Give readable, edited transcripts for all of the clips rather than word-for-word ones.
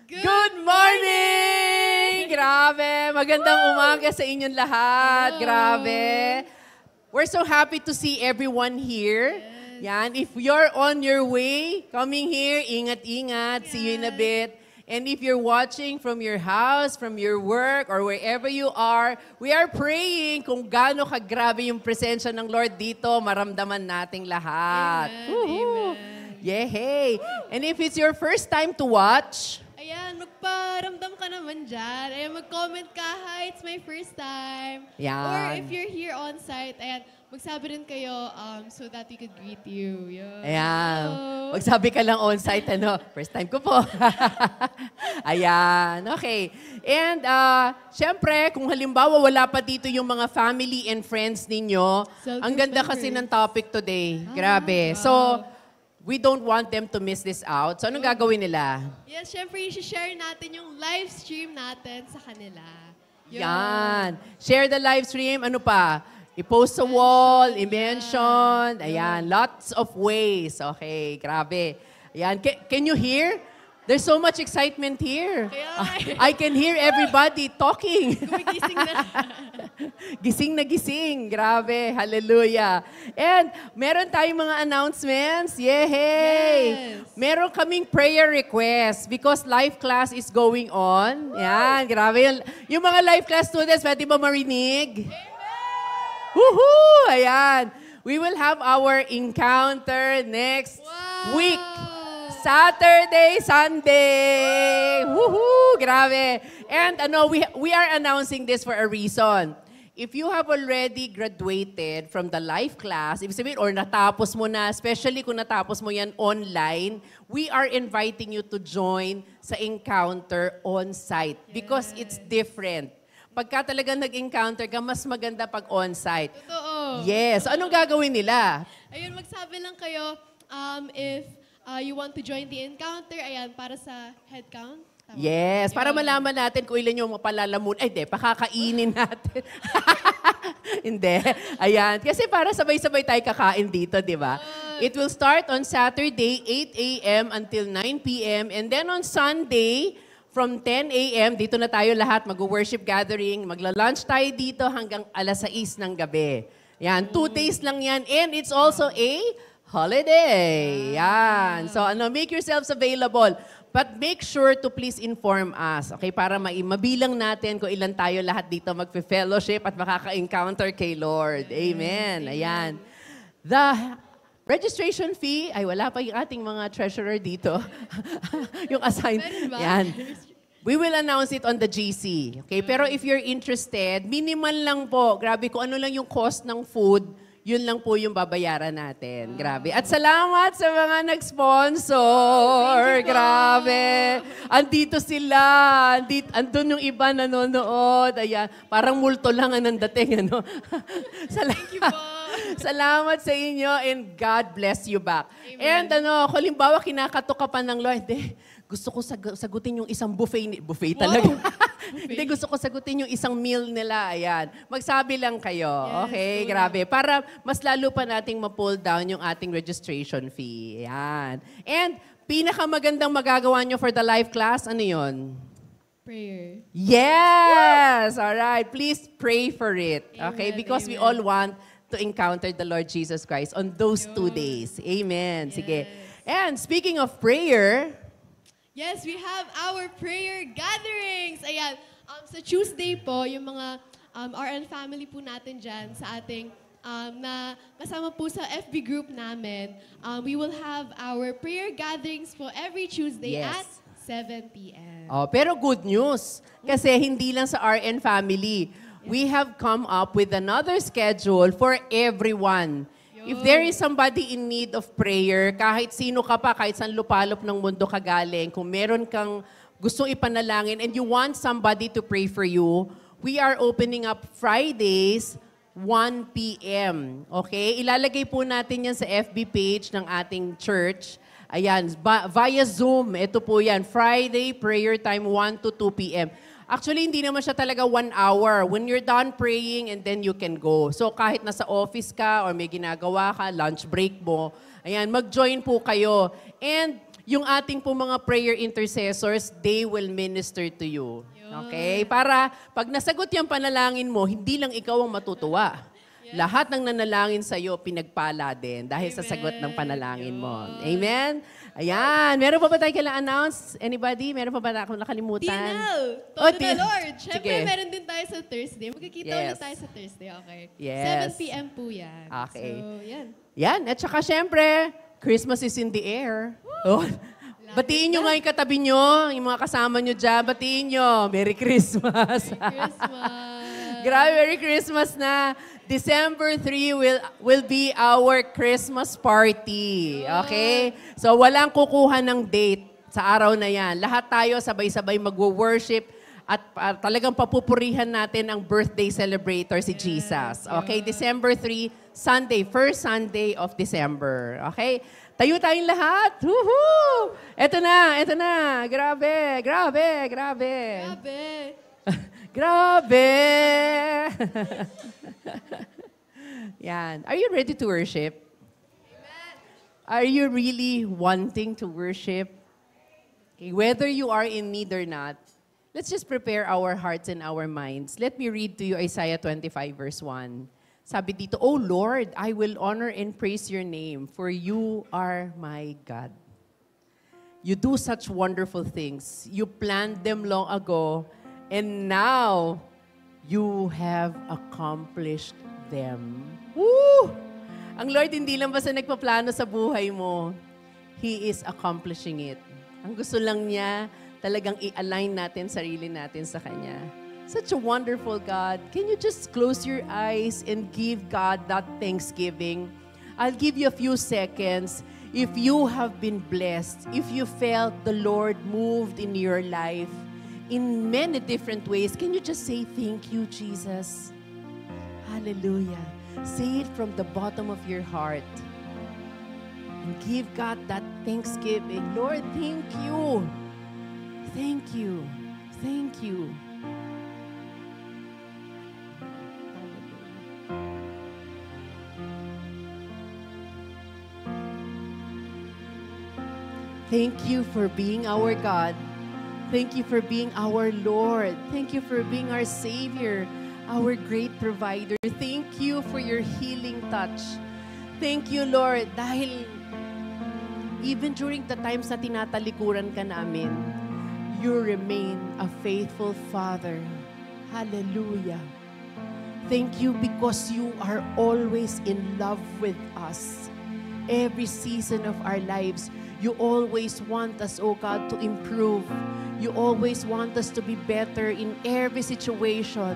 Good morning! Grabe, magandang umaga sa inyong lahat. Grabe. We're so happy to see everyone here. Yan, if you're on your way, coming here, ingat-ingat. See you in a bit. And if you're watching from your house, from your work, or wherever you are, we are praying kung gaano kagrabe yung presensya ng Lord dito, maramdaman nating lahat. Amen. Yay! And if it's your first time to watch, Ayan, magparamdam ka naman dyan. Ayan, mag-comment ka, hi, it's my first time. Yan. Or if you're here on site, ayan, magsabi rin kayo so that we could greet you. Yan. ayan, Hello. magsabi ka lang on-site, first time ko po. Ayan, okay. And syempre, kung halimbawa wala pa dito yung mga family and friends ninyo, ang ganda kasi ng topic today. Grabe. Wow. So, we don't want them to miss this out. So, anong gagawin nila? Yes, syempre, i-share natin yung live stream natin sa kanila. Yun. Yan. Share the live stream. Ano pa? I-post sa wall, i-mention. Ayan. Lots of ways. Okay, grabe. Ayan. Can you hear? There's so much excitement here. I can hear everybody talking. Gumigising na. Gising na gising. Grabe. Hallelujah. And meron tayong mga announcements. Yay! Yes. Meron kaming prayer request because live class is going on. Yan. Grabe. Yung mga live class students, pwede ba marinig? Woohoo! Ayan. We will have our encounter next week. Saturday, Sunday. Woohoo! Grabe. And we are announcing this for a reason. If you have already graduated from the life class, ibig sabihin, or natapos mo na, especially kung natapos mo yan online, we are inviting you to join sa encounter on-site because it's different. Pagka talaga nag-encounter ka, mas maganda pag on-site. Totoo. Yes. So, anong gagawin nila? Ayun, magsabi lang kayo if you want to join the encounter, ayan, para sa head count. Tama. Yes, para Yun. malaman natin kung ilan yung mapalalamun. Ay, hindi, pakakainin natin. Hindi. Ayan. Kasi para sabay-sabay tayo kakain dito, di ba? It will start on Saturday, 8 a.m. until 9 p.m. And then on Sunday, from 10 a.m., dito na tayo lahat, mag-worship gathering, magla-lunch tayo dito hanggang alas 6 ng gabi. Yan, 2 days lang yan. And it's also a holiday. Yan. So, make yourselves available. But make sure to please inform us, okay? Para mabilang natin kung ilan tayo lahat dito magfe-fellowship at makaka-encounter kay Lord. Amen. Ayan. The registration fee, ay wala pa yung ating mga treasurer dito. Yung assign. Yan. We will announce it on the GC. Okay? Pero if you're interested, minimal lang po. Grabe, kung ano lang yung cost ng food, yun lang po yung babayaran natin. Grabe. At salamat sa mga nag-sponsor. Grabe. Andito sila. Andun yung iba nanonood. Ayan. Parang multo lang ang dating. Ano? Thank you po. Salamat sa inyo and God bless you back. Amen. And halimbawa kinakatok ka pa ng Lord, gusto ko sagutin yung isang buffet talaga. Hindi, gusto ko sagutin yung isang meal nila. Ayan. Magsabi lang kayo. Yes, Okay, grabe. Para mas lalo pa nating ma-pull down yung ating registration fee. Ayan. And pinakamagandang magagawa nyo for the live class, ano yun? Prayer. Yes! Alright. Please pray for it. Okay? Amen, Because we amen. all want to encounter the Lord Jesus Christ on those 2 days. Amen. Sige. And speaking of prayer, Yes, we have our prayer gatherings. Ayan, sa Tuesday po, yung mga RN family po natin dyan sa ating na kasama po sa FB group namin, we will have our prayer gatherings po every Tuesday Yes. at 7 p.m. pero good news. Kasi hindi lang sa RN family. We have come up with another schedule for everyone. If there is somebody in need of prayer, kahit sino ka pa, kahit saan lupalop ng mundo ka galing, kung meron kang gustong ipanalangin and you want somebody to pray for you, we are opening up Fridays, 1 p.m. Okay? Ilalagay po natin yan sa FB page ng ating church. Ayan, via Zoom. Ito po yan, Friday prayer time, 1 to 2 p.m. Actually, hindi naman siya talaga 1 hour. When you're done praying and then you can go. So kahit nasa office ka or may ginagawa ka, lunch break mo, ayan, mag-join po kayo. And yung ating po mga prayer intercessors, they will minister to you. Okay? Para pag nasagot yung panalangin mo, hindi lang ikaw ang matutuwa. Lahat ng nanalangin sa'yo, pinagpala din dahil sa sagot ng panalangin mo. Amen? Ayan. Meron pa ba tayo kailangan announce? Anybody? Meron pa ba akong nakalimutan? Tinal! Todo na, Lord! Siyempre, Sige. meron din tayo sa Thursday. Magkikita ulit tayo sa Thursday, okay? Yes. 7 p.m. po yan. Okay. So, yan. Yan. At saka syempre, Christmas is in the air. Oh. Batiin nyo nga yung katabi nyo, yung mga kasama nyo dyan. Batiin nyo. Merry Christmas. Christmas. Grabe, Merry Christmas na. December 3 will be our Christmas party. Okay? So walang kukuha ng date sa araw na yan. Lahat tayo sabay-sabay mag-worship at talagang papupurihan natin ang birthday celebrator si Jesus. Okay? December 3, Sunday, first Sunday of December. Okay? Tayo tayong lahat. Woohoo! Eto na. Grabe. Grabe. Grabe! Yan. Are you ready to worship? Amen. Are you really wanting to worship? Okay, whether you are in need or not, let's just prepare our hearts and our minds. Let me read to you Isaiah 25 verse 1. Sabi dito, O Lord, I will honor and praise your name, for you are my God. You do such wonderful things. You planned them long ago, and now, you have accomplished them. Woo! Ang Lord hindi lang basta nagpaplano sa buhay mo. He is accomplishing it. Ang gusto lang niya, talagang i-align natin sarili natin sa Kanya. Such a wonderful God. Can you just close your eyes and give God that thanksgiving? I'll give you a few seconds. If you have been blessed, if you felt the Lord moved in your life, in many different ways, can you just say, thank you, Jesus? Hallelujah. Say it from the bottom of your heart. And give God that thanksgiving. Lord, thank you. Thank you. Thank you. Thank you for being our God. Thank you for being our Lord. Thank you for being our Savior, our great provider. Thank you for your healing touch. Thank you, Lord, dahil even during the times na tinatalikuran ka namin, you remain a faithful Father. Hallelujah. Thank you because you are always in love with us. Every season of our lives, you always want us, oh God, to improve. You always want us to be better in every situation.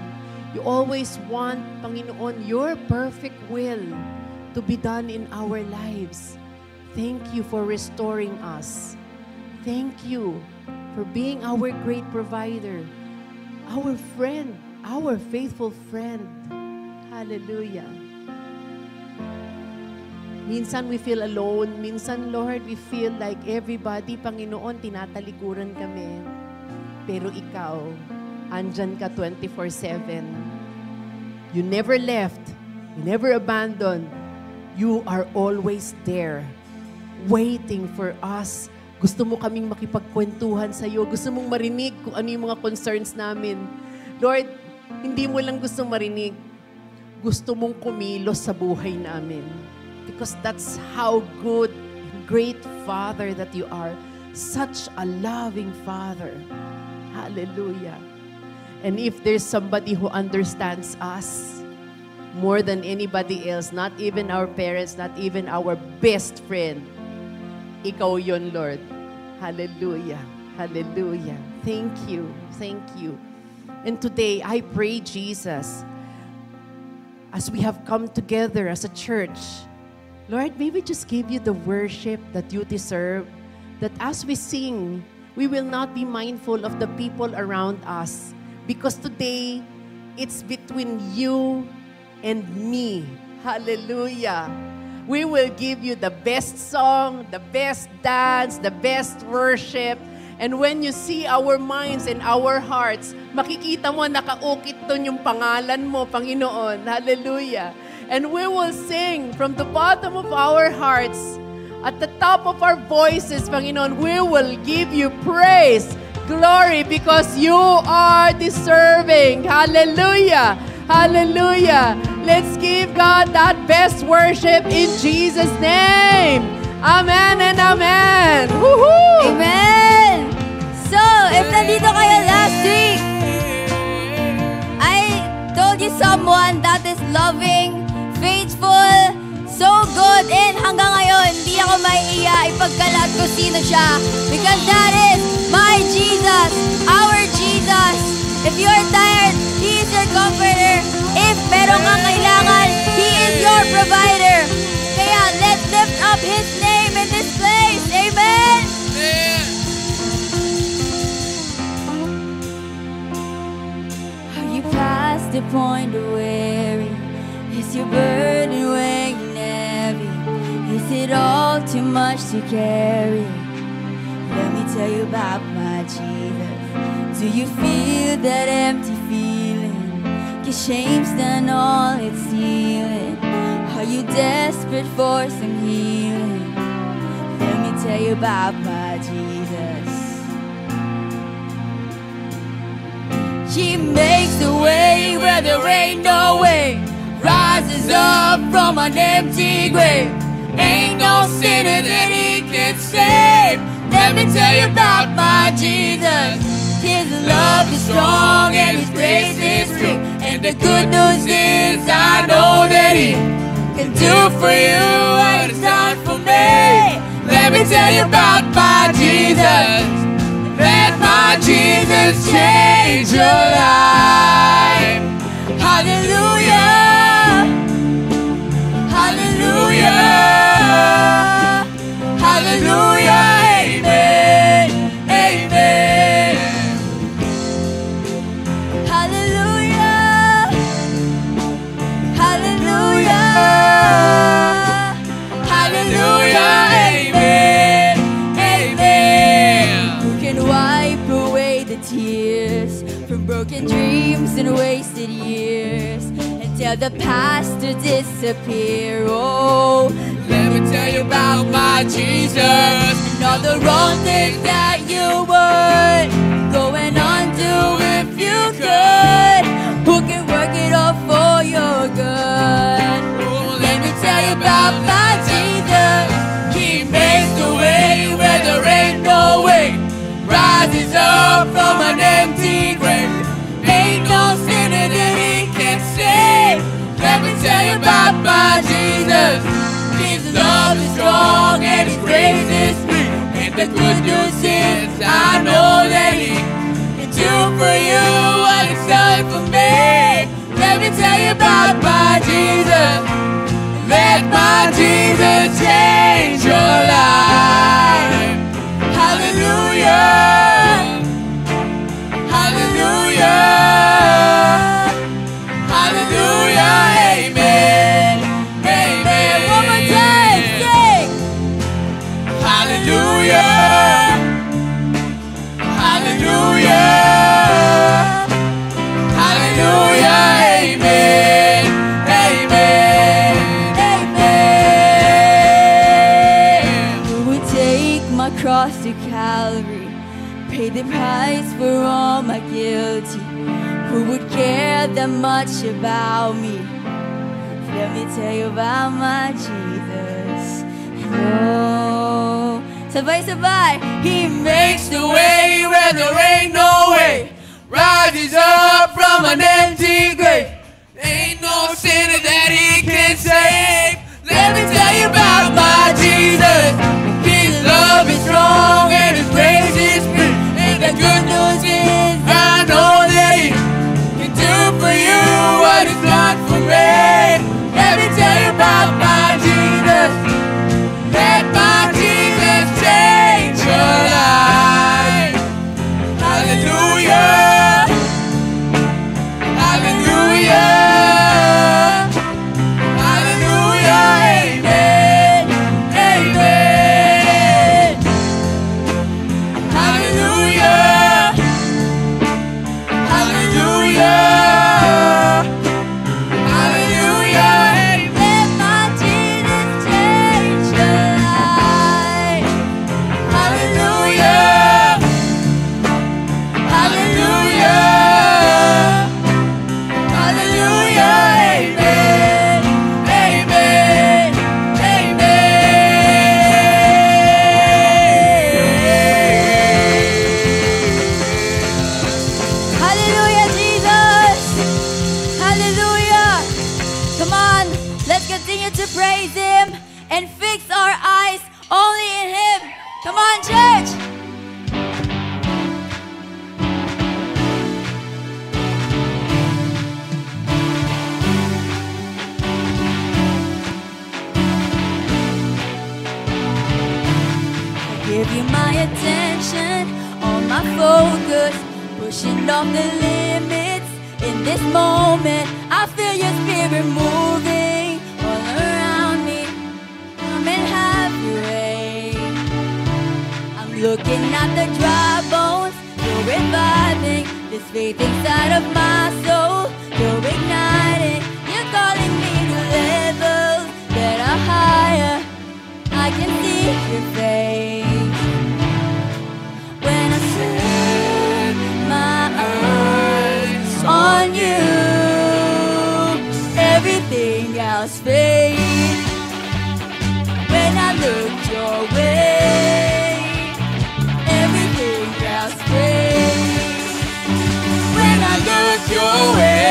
You always want, Panginoon, your perfect will to be done in our lives. Thank you for restoring us. Thank you for being our great provider, our friend, our faithful friend. Hallelujah. Minsan we feel alone. Minsan, Lord, we feel like everybody, Panginoon, tinatalikuran kami. Pero ikaw, andyan ka 24/7. You never left. You never abandoned. You are always there, waiting for us. Gusto mo kaming makipagkwentuhan sa iyo. Gusto mong marinig kung ano yung mga concerns namin. Lord, hindi mo lang gusto marinig. Gusto mong kumilos sa buhay namin. Because that's how good and great Father that you are. Such a loving Father. Hallelujah. And if there's somebody who understands us more than anybody else, not even our parents, not even our best friend, ikaw yun, Lord. Hallelujah. Hallelujah. Thank you. Thank you. And today, I pray, Jesus, as we have come together as a church, Lord, may we just give you the worship that you deserve, that as we sing, we will not be mindful of the people around us, because today, it's between you and me. Hallelujah. We will give you the best song, the best dance, the best worship. And when you see our minds and our hearts, makikita mo nakaukit doon yung pangalan mo, Panginoon. Hallelujah. And we will sing from the bottom of our hearts at the top of our voices, Panginoon, we will give you praise, glory, because you are deserving. Hallelujah! Hallelujah! Let's give God that best worship in Jesus' name. Amen and amen. Woohoo! Amen! So, if nandito kayo last week, I told you someone that is loving, faithful, so good, and hanggang ngayon, hindi ako maiiya ipagkalat ko sino siya. Because that is my Jesus, our Jesus. If you are tired, He is your comforter. If meron kang kailangan, He is your provider. Kaya let's lift up His name in this place. Amen! Are you past the point of weary? Is your burden weighing heavy? Is it all too much to carry? Let me tell you about my Jesus. Do you feel that empty feeling? 'Cause shame's done all it's stealing. Are you desperate for some healing? Let me tell you about my Jesus. He makes a way where there ain't no way. Rises up from an empty grave. Ain't no sinner that He can save. Let me tell you about my Jesus. His love is strong and His grace is free. And the good news is I know that He can do for you what He's done for me. Let me tell you about my Jesus. Let my Jesus change your life. Hallelujah. Hallelujah. Hallelujah. Amen. Amen. Hallelujah. Hallelujah. Hallelujah. Amen. Amen. Who can wipe away the tears from broken dreams and wasted years? Tell the past to disappear. Oh, let me tell you about my Jesus. And all the wrong things that you would go and undo if you could. Who can work it all for your good? Oh, let me tell you about my Jesus. He makes the way where there ain't no way. Rises up from an empty grave. Ain't no sinner that He can save. Let me tell you about my Jesus. His love is strong and His grace is free. And the good news is I know that He can do for you what He's done for me. Let me tell you about my Jesus. Let my Jesus change your life. Hallelujah. Hallelujah. Hallelujah. Amen. Amen. One more time, sing. Hallelujah. Hallelujah. Hallelujah. Amen. Amen. Amen. Who would take my cross to Calvary? Pay the price for all my guilty. Who would care that much about me? Let me tell you about my Jesus. Oh, sabay-sabay. He makes the way where there ain't no way. Rises up from an empty grave. Ain't no sinner that He can save. Let me tell you about my Jesus. His love is strong and His grace is free. And the good news is I know that He can do for you what He's done for me. Let me tell you about my Jesus. Let my Jesus change your life. Hallelujah. attention, all my focus, pushing off the limits. In this moment, I feel your spirit moving all around me. Come and have your way. I'm looking at the dry bones, you're reviving this faith inside of my soul. You're igniting, you're calling me to levels that are higher. I can see your face when I set my eyes on you. Everything else fades when I look your way. Everything else fades when I look your way.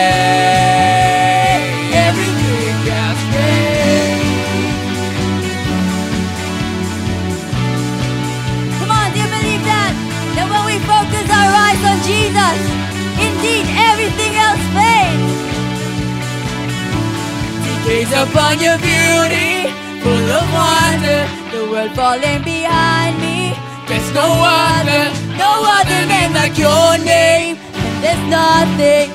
Everything else fades. Come on, do you believe that? That when we focus our eyes on Jesus, indeed everything else fades. To gaze upon your beauty, full of wonder, the world falling behind me. There's no other name like your name. And there's nothing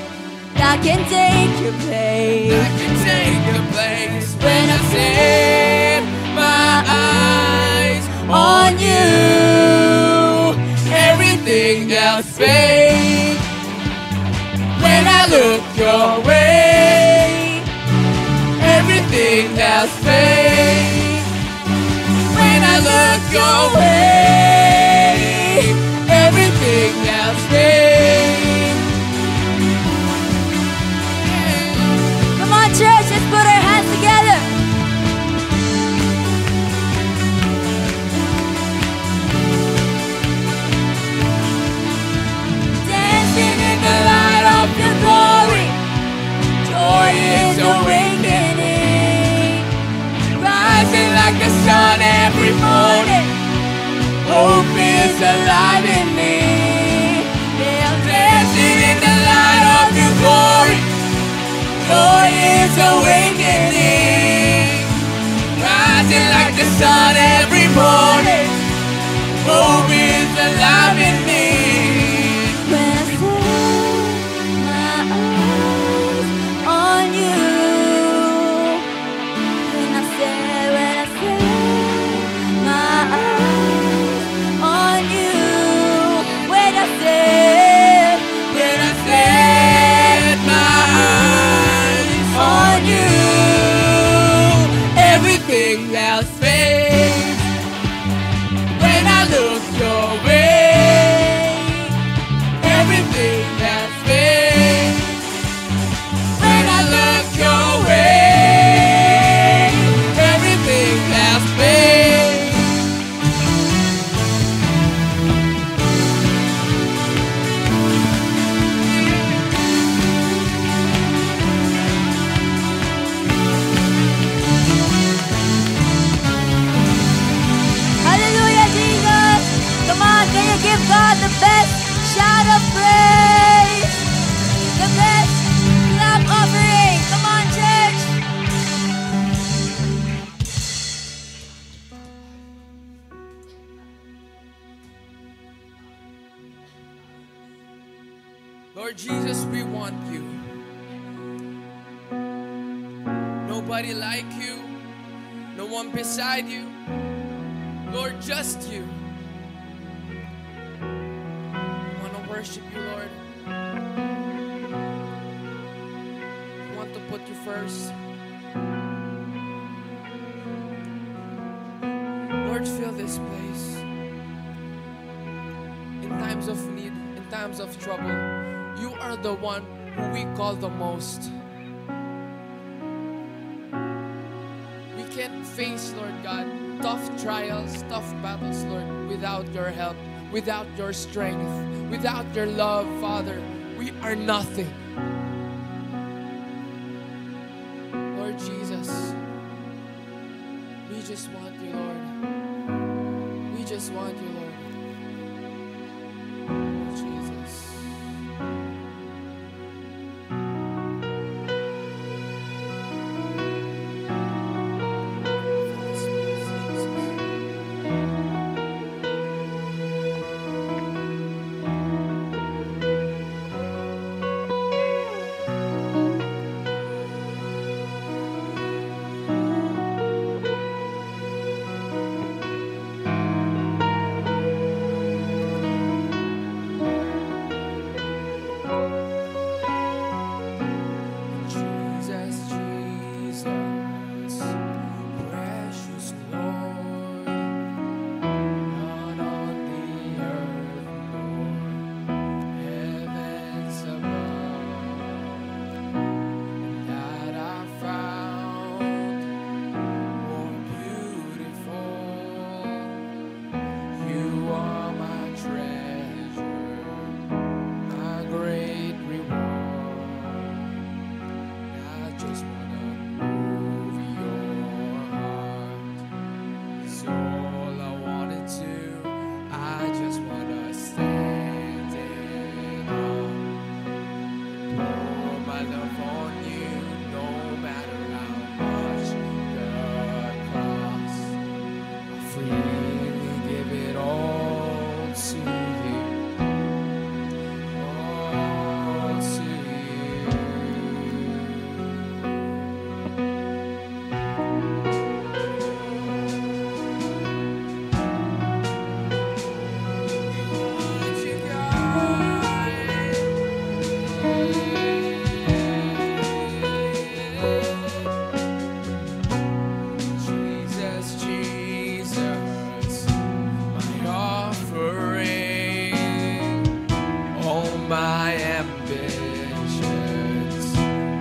that can take your place. I can take your place When I set my eyes on you, everything else fades. When I look your way, everything else fades. When I look your way, everything else fades. Come on, church, let's put our hands together. Dancing in the light of your glory, joy is awakening. Rising like the sun every morning, hope is alive in me. Yeah, I'm dancing in the light of your glory, joy is awakening. Rising like the sun every morning, hope is alive in me. When I set my eyes on you, when I set my eyes on you, when I set my eyes on you, everything else fades. When I look your way, everything else fades. When I look your way, everything else fades. Hallelujah, Jesus. Come on, can you give God the best shout of praise? The best clap offering. Come on, church. Lord Jesus, we want you. Nobody like you, no one beside you. Lord, just you. I want to worship you, Lord. I want to put you first. Lord, fill this place. In times of need, in times of trouble, you are the one who we call the most. We can't face, Lord God, tough trials, tough battles, Lord, without your help, without your strength, without your love, Father. We are nothing. Lord Jesus, we just want you, Lord. We just want you, Lord. Oh, Jesus. my ambitions,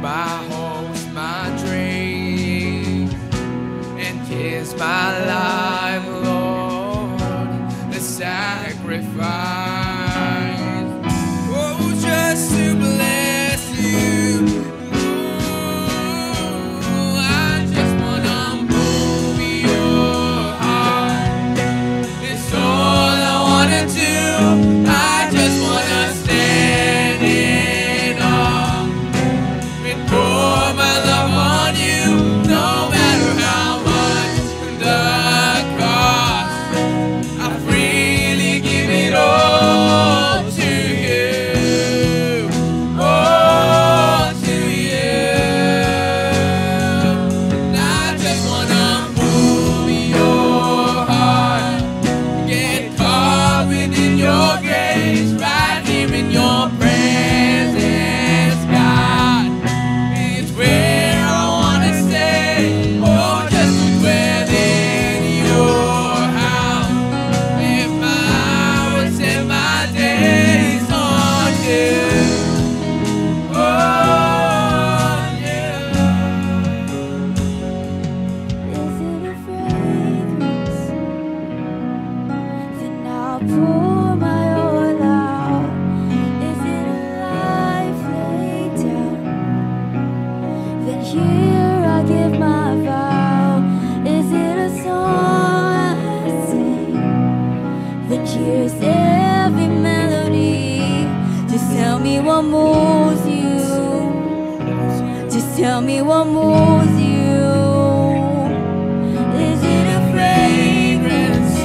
my hopes, my dreams, and here's my life, Lord, the sacrifice. Oh, just to bless you. Oh, I just wanna move your heart. It's all I wanna do. I just wanna stand in awe and pour my love on you, no matter how much the cost. I freely give it all to you, all to you. And I just wanna move your heart, get caught within your grace, right here in your presence, God. It's where I wanna stay, oh, just to dwell in your house. Live my hours and my days on you, on you. Is it a fragrance? Then I'll pour my oil out. Is it a life laid down? Then here I give my vow. Is it a song I sing? Then here's every melody. Just tell me what moves you. Just tell me what moves you. Is it a fragrance?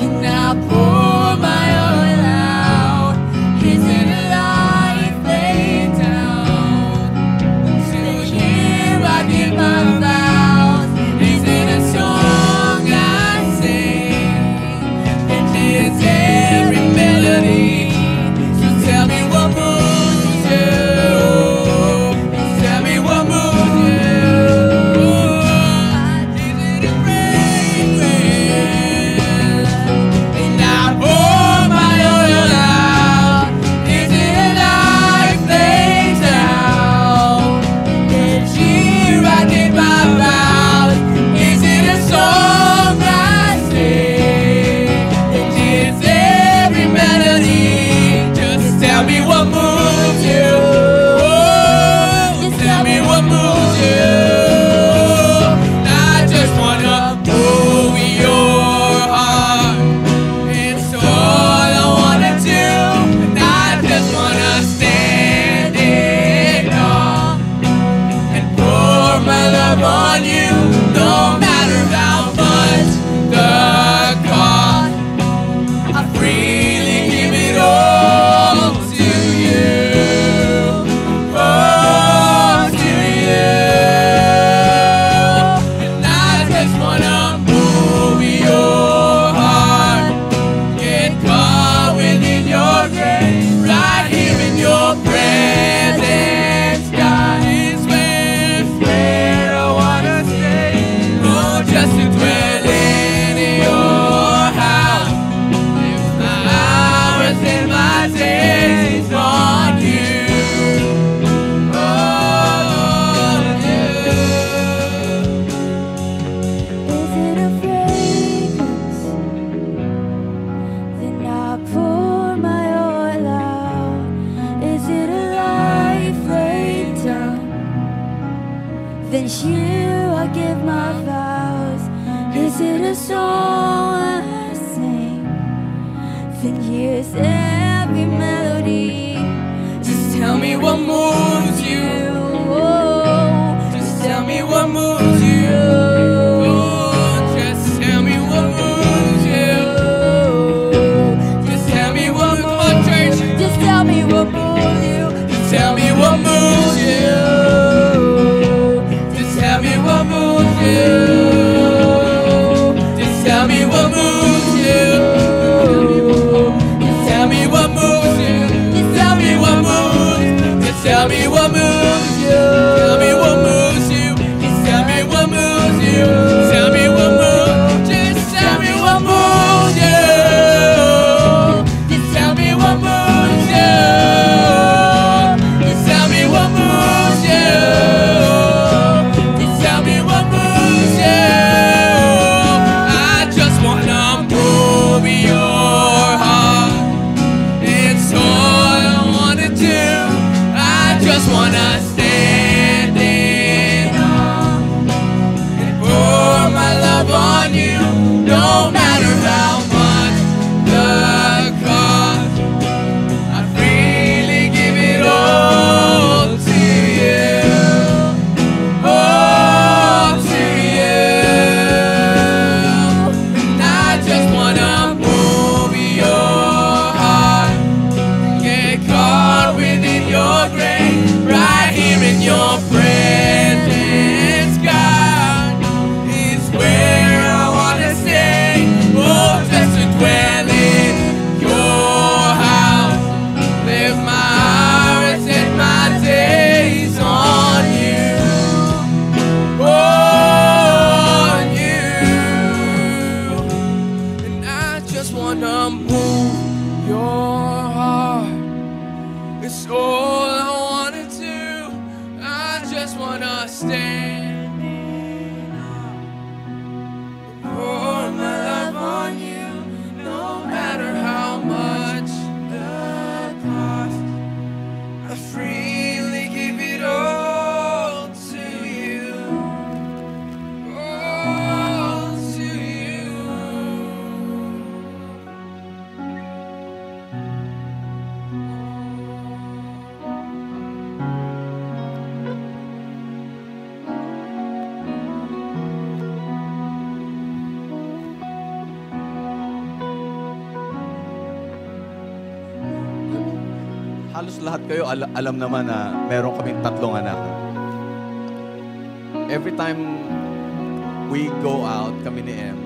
And I pour my oil out. Is it a life laid down? So here I give my vows. Is it a song I sing? And here's every melody. So tell me what moves you. Tell me what moves you. Is it a fragrance? And I pour my oil out. Is it a life laid down? And here I give my vows. Is it a song I sing? And here's every melody. Just tell me what moves you. Just tell me what moves you. I just wanna move your heart. It's all I wanna do. And I just wanna stand in awe and pour my love on you, no matter how much the cost. I freely give it all to you, all to you. And I just wanna move your heart, get caught within your grace, right here in your presence, God. Is where I wanna stay, oh, just to dwell in your house. Live my hours and my days on you, on you. Is it a fragrance? Then I pour my oil out. Is it a life laid down? Then here I give my vows. Is it a song I sing? Then here's every melody. Just tell me what moves you. Just tell me what moves you. Oh, just tell me what moves you. Just tell me what moves you. Just tell me what moves you. Just tell me what moves you. Just tell me what moves you. Just tell me what moves you. Just tell me what moves you. Just tell me what moves. Just tell halos lahat kayo alam naman na meron kaming 3 anak. Every time we go out, kami ni Em,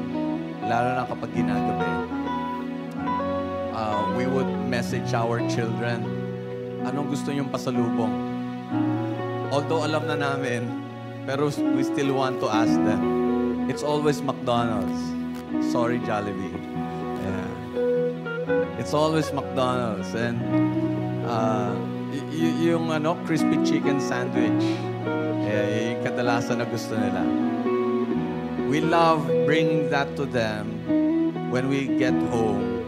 lalo na kapag ginagabi, we would message our children, anong gusto niyong pasalubong? Although alam na namin, pero we still want to ask them. It's always McDonald's. Sorry, Jollibee. Yeah. It's always McDonald's. And yung crispy chicken sandwich, yung kadalasan na gusto nila. We love bringing that to them when we get home.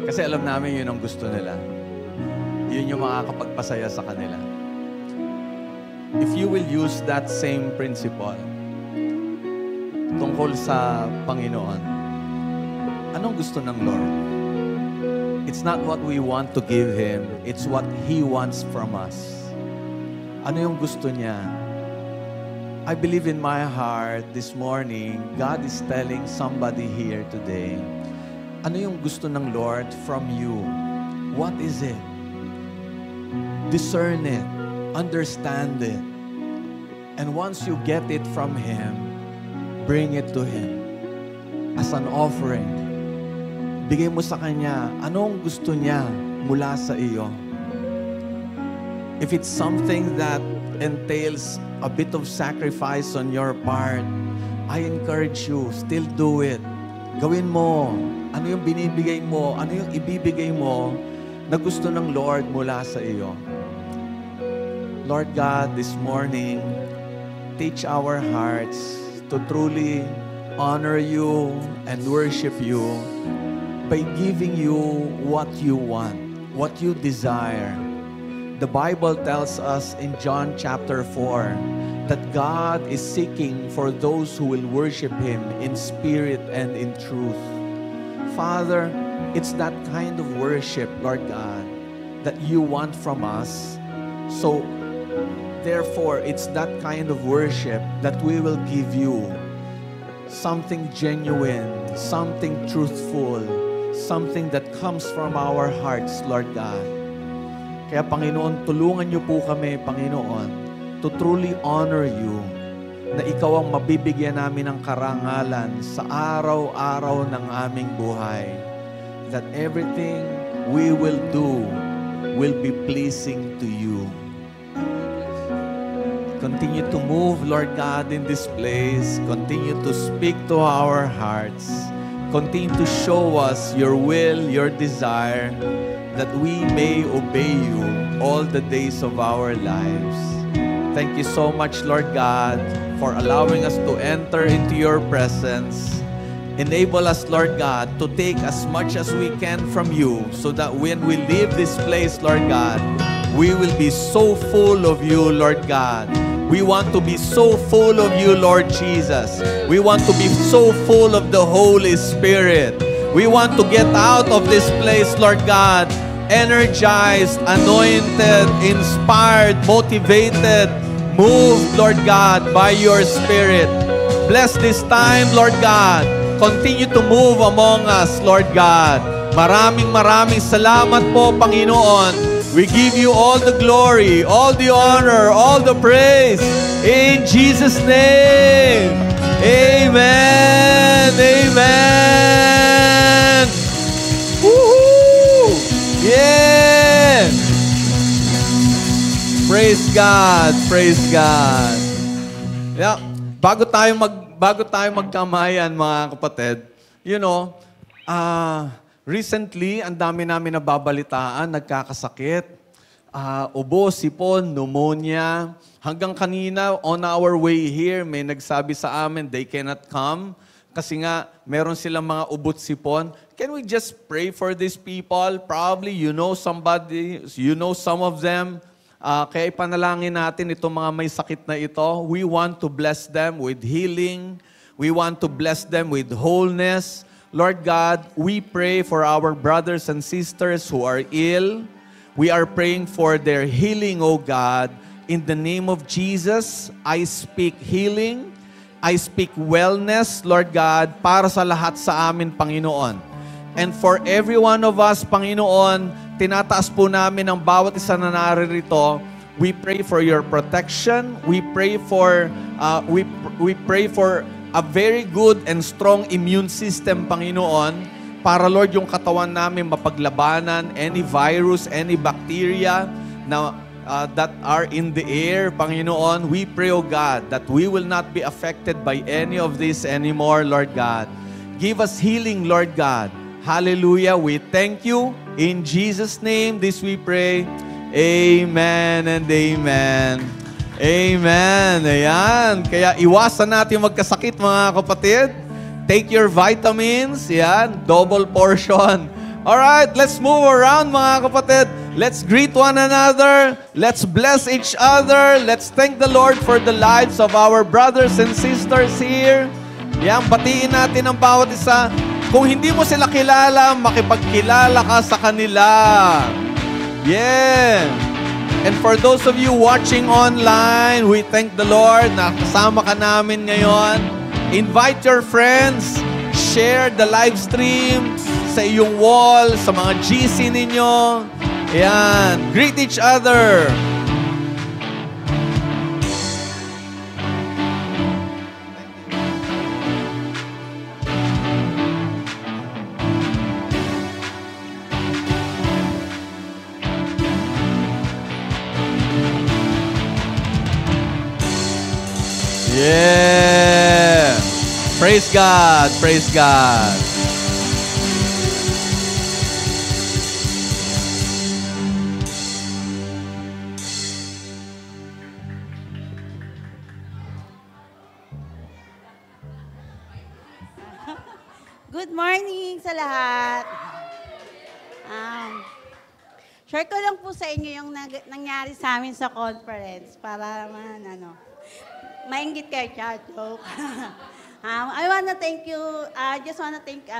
Kasi alam namin yun ang gusto nila. Yun yung makakapagpasaya sa kanila. If you will use that same principle tungkol sa Panginoon, anong gusto ng Lord? It's not what we want to give Him, it's what He wants from us. Ano yung gusto niya? I believe in my heart this morning, God is telling somebody here today, ano yung gusto ng Lord from you? What is it? Discern it. Understand it. And once you get it from Him, bring it to Him as an offering. Bigay mo sa Kanya, anong gusto niya mula sa iyo? If it's something that entails a bit of sacrifice on your part, I encourage you, still do it. Gawin mo. Ano yung binibigay mo? Ano yung ibibigay mo na gusto ng Lord mula sa iyo? Lord God, this morning, teach our hearts to truly honor you and worship you by giving you what you want, what you desire. The Bible tells us in John chapter 4 that God is seeking for those who will worship Him in spirit and in truth. Father, it's that kind of worship, Lord God, that you want from us. So, therefore, it's that kind of worship that we will give you. Something genuine, something truthful, something that comes from our hearts, Lord God. Kaya Panginoon, tulungan niyo po kami, Panginoon, to truly honor you, na ikaw ang mabibigyan namin ng karangalan sa araw-araw ng aming buhay. That everything we will do will be pleasing to you. Continue to move, Lord God, in this place. Continue to speak to our hearts. Continue to show us your will, your desire, that we may obey you all the days of our lives. Thank you so much, Lord God, for allowing us to enter into your presence. Enable us, Lord God, to take as much as we can from you so that when we leave this place, Lord God, we will be so full of you, Lord God. We want to be so full of you, Lord Jesus. We want to be so full of the Holy Spirit. We want to get out of this place, Lord God, energized, anointed, inspired, motivated, moved, Lord God, by your Spirit. Bless this time, Lord God. Continue to move among us, Lord God. Maraming salamat po, Panginoon. We give you all the glory, all the honor, all the praise. In Jesus' name. Amen. Amen. Woohoo! Yeah. Praise God. Praise God. Yeah. Bago tayo magkamayan, mga kapatid, recently, ang dami namin nababalitaan, nagkakasakit, ubo, sipon, pneumonia. Hanggang kanina, on our way here, may nagsabi sa amin, they cannot come kasi nga, meron silang mga ubot sipon. Can we just pray for these people? Probably you know somebody, you know some of them. Kaya ipanalangin natin itong mga may sakit na ito. We want to bless them with healing. We want to bless them with wholeness. Lord God, we pray for our brothers and sisters who are ill. We are praying for their healing, O God. In the name of Jesus, I speak healing. I speak wellness, Lord God, para sa lahat sa amin, Panginoon. And for every one of us, Panginoon, tinataas po namin ang bawat isa na naririto. We pray for your protection. We pray for we pray for a very good and strong immune system, Panginoon, para Lord yung katawan namin mapaglabanan any virus, any bacteria na that are in the air, Panginoon. We pray, O God, that we will not be affected by any of this anymore, Lord God. Give us healing, Lord God. Hallelujah. We thank you. In Jesus' name, this we pray. Amen and amen. Amen. Ayan. Kaya iwasan natin magkasakit, mga kapatid. Take your vitamins. Yan. Double portion. Alright, let's move around, mga kapatid. Let's greet one another. Let's bless each other. Let's thank the Lord for the lives of our brothers and sisters here. Yan, batiin natin ang bawat isa. Kung hindi mo sila kilala, makipagkilala ka sa kanila. Yeah. And for those of you watching online, we thank the Lord na kasama ka namin ngayon. Invite your friends. Share the live stream sa iyong wall, sa mga GC ninyo. Ayan. Greet each other. Yeah. Praise God. Praise God. Good morning sa lahat. Share ko lang po sa inyo yung nangyari sa amin sa conference para mainggit kayo, chat joke. I wanna thank you, just wanna thank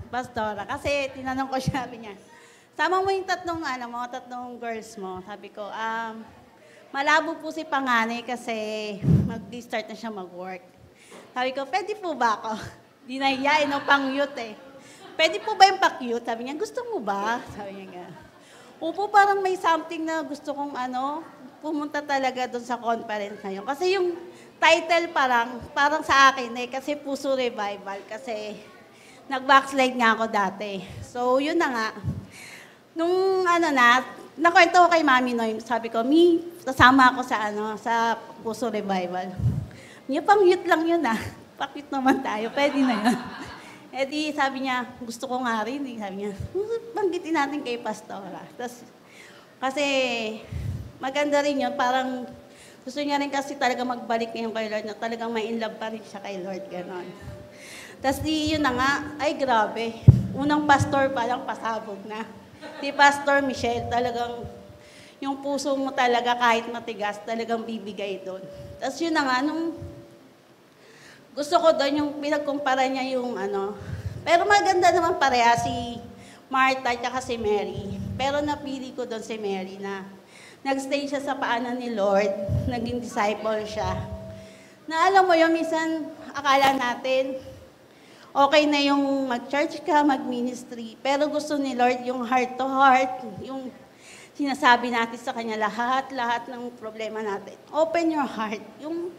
Pastora kasi tinanong ko siya, sabi niya, sama mo yung tatlong girls mo. Sabi ko, malabo po si panganay kasi mag-start na siya mag-work. Sabi ko, pwede po ba ako? Di nahiyain, pang-youth eh. Pwede po ba yung pa-cute? Sabi niya, gusto mo ba? Sabi niya nga. Opo, parang may something na gusto kong pumunta talaga doon sa conference na yun. Kasi yung title parang sa akin kasi Puso Revival. Kasi nag-backslide nga ako dati. So, yun na nga. Nung nakwento ko kay Mami Noy, sabi ko, kasama ako sa Puso Revival. Niya, pang-youth lang yun Pakit naman tayo, pwede na yan. Eh di, sabi niya, gusto ko nga rin. Sabi niya, banggitin natin kay Pastora. Kasi maganda rin yun, parang gusto niya rin kasi talaga magbalik ngayon kay Lord, na talagang may in love pa rin siya kay Lord, gano'n. Tapos yun na nga, ay grabe, unang pastor pa lang pasabog na. Si Pastor Michelle, talagang yung puso mo talaga kahit matigas, talagang bibigay doon. Tapos yun na nga, gusto ko doon yung pinagkumpara niya yung Pero maganda naman pareha si Martha at si Mary. Pero napili ko doon si Mary na nagstay siya sa paanan ni Lord, naging disciple siya. Na alam mo yun, minsan akala natin, okay na yung mag-church ka, mag-ministry. Pero gusto ni Lord yung heart to heart, yung sinasabi natin sa Kanya lahat ng problema natin. Open your heart. Yung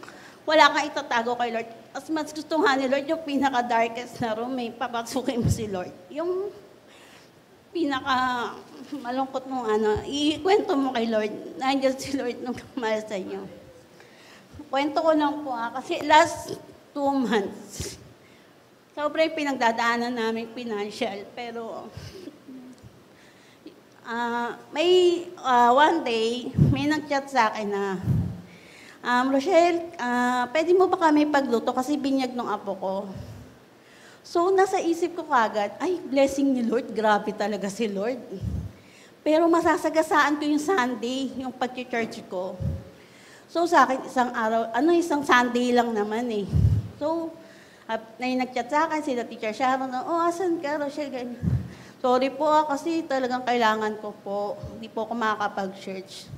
wala kang itatago kay Lord. Mas gusto nga ni Lord, yung pinaka-darkest na room, may papasukin mo si Lord. Yung pinaka-malungkot mong ikwento mo kay Lord. Nandiyan si Lord nung kamahal sa inyo. Kwento ko lang po kasi last 2 months, sobrang pinagdadaanan namin financial. Pero may one day, may nag-chat sa akin na, Rochelle, pwede mo ba kami pagluto kasi binyag ng apo ko? So, nasa isip ko kagad, ay, blessing ni Lord, grabe talaga si Lord. Pero masasagasaan ko yung Sunday, yung pag-church ko. So, sa akin, isang Sunday lang naman eh. So, nag-chat sa akin, sila Teacher Sharon, asan ka, Rochelle? Ganyan. Sorry po kasi talagang kailangan ko po. Hindi po ako makakapag-church.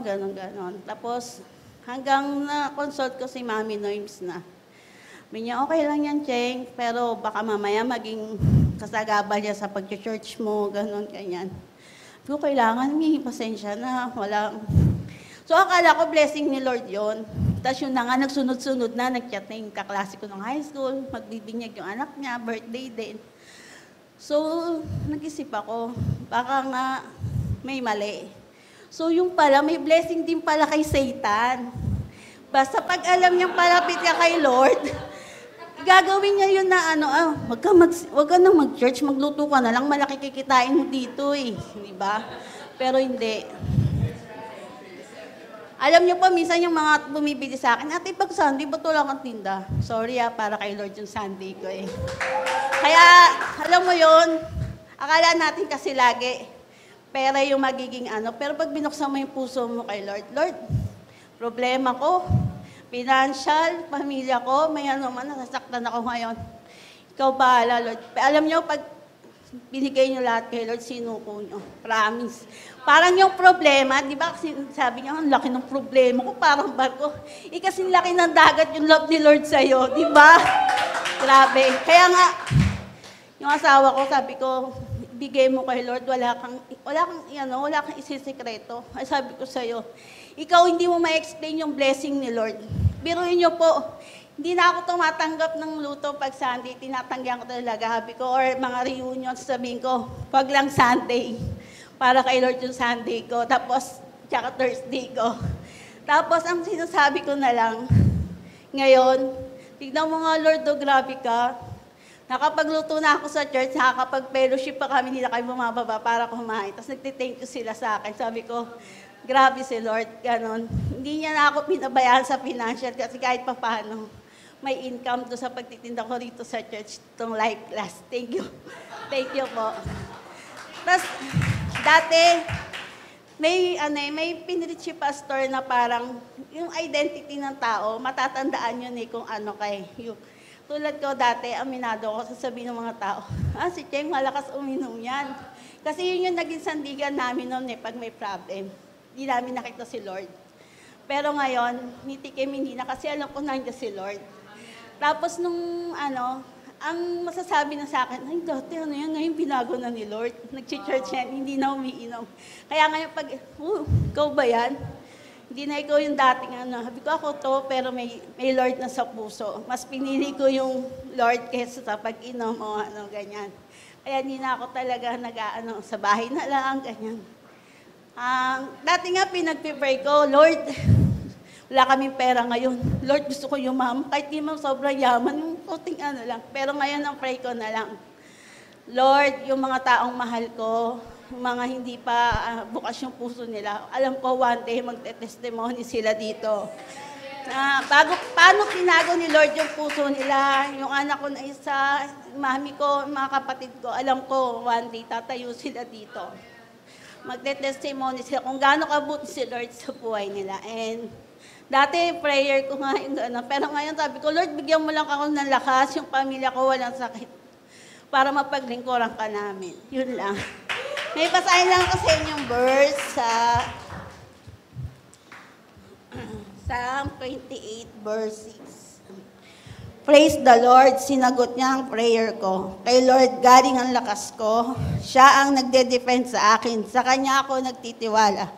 Ganon. Tapos, hanggang na-consult ko si Mami Noims na. Sabi niya, okay lang yan, Cheng, pero baka mamaya maging kasagabal niya sa pag-church mo, ganon, ganyan. So, kailangan may pasensya na wala. So, akala ko blessing ni Lord yon. Tapos yun na nga, nagsunod-sunod na, nag-chat na yung kaklase ko ng high school, magbibinyag yung anak niya, birthday din. So, nag-isip ako, baka nga may mali. So, yung pala, may blessing din pala kay Satan. Basta pag alam niyang palapit ka kay Lord, gagawin niya yun na wag ka nang mag-church, magluto ka na lang, malaki kikitain mo dito eh. Di ba? Pero hindi. Alam niyo po, minsan yung mga bumibili sa akin, ate, pag Sunday, ba't wala kang tinda? Sorry para kay Lord yung Sunday ko eh. Kaya, alam mo yun, akala natin kasi lagi, pera yung magiging pero pag binuksan mo yung puso mo kay Lord, Lord, problema ko, financial, pamilya ko, may man, nasasaktan ako ngayon. Ikaw bahala, Lord. Alam niyo, pag binigay niyo lahat kay Lord, sinuko niyo. Promise. Parang yung problema, di ba, kasi sabi niya, ang laki ng problema ko, parang barko. Kasing laki ng dagat yung love ni Lord sa'yo, di ba? Grabe. Kaya nga, yung asawa ko, sabi ko, bigay mo kay Lord, wala kang isisikreto. Ay sabi ko sa'yo, ikaw hindi mo ma-explain yung blessing ni Lord. Biruin niyo po, hindi na ako tumatanggap ng luto pag Sunday, tinatanggihan ko talaga, habi ko, or mga reunions, sabihin ko, pag lang Sunday, para kay Lord yung Sunday ko, tapos, tsaka Thursday ko. Tapos, ang sinasabi ko na lang, ngayon, tignan mo nga, Lord, grabe ka, nakapagluto na ako sa church, nakakapag-fellowship pa kami, hindi na kayo bumababa para kumain. Tapos nagtithank you sila sa akin. Sabi ko, grabe si Lord, ganon. Hindi niya na ako pinabayaan sa financial kasi kahit pa paano, may income do sa pagtitinda ko rito sa church, itong life class. Thank you. Thank you po. Tapos, dati, may pinilit si pastor na parang, yung identity ng tao, matatandaan yun kung ano kay you. Tulad ko dati, aminado ako, sasabihin ng mga tao, si Cheng, malakas uminom yan. Kasi yun yung naging sandigan namin noon pag may problem. Hindi namin nakita si Lord. Pero ngayon, nitikim hindi na kasi alam ko nandiyan si Lord. Tapos nung ang masasabi na sa akin, ay dati yan, ngayon binago na ni Lord. Nag-church yan, hindi na umiinom. Kaya ngayon pag, ikaw ba yan? Hindi na ikaw yung dating Sabi ko ako to, pero may Lord na sa puso. Mas pinili ko yung Lord kaysa sa pag-inom o ganyan. Kaya hindi na ako talaga sa bahay na lang, ganyan. Dati nga pinag-pray ko, Lord, wala kaming pera ngayon. Lord, gusto ko yumaman. Kahit di mo sobrang yaman, yung puting lang. Pero ngayon ang pray ko na lang. Lord, yung mga taong mahal ko, yung mga hindi pa bukas yung puso nila, alam ko one day magte-testimony sila dito. Paano tinago ni Lord yung puso nila, yung anak ko na isa, mami ko, mga kapatid ko, alam ko one day tatayo sila dito. Magte-testimony sila kung gaano kabuti si Lord sa buhay nila. And dati prayer ko nga yung pero ngayon sabi ko, Lord, bigyan mo lang ako ng lakas, yung pamilya ko walang sakit, para mapaglingkuran ka namin. Yun lang. May basahin lang ko sa inyong verse sa Psalm 28, verse 6. Praise the Lord, sinagot niya ang prayer ko. Kay Lord, galing ang lakas ko. Siya ang nagde-defend sa akin. Sa Kanya ako nagtitiwala.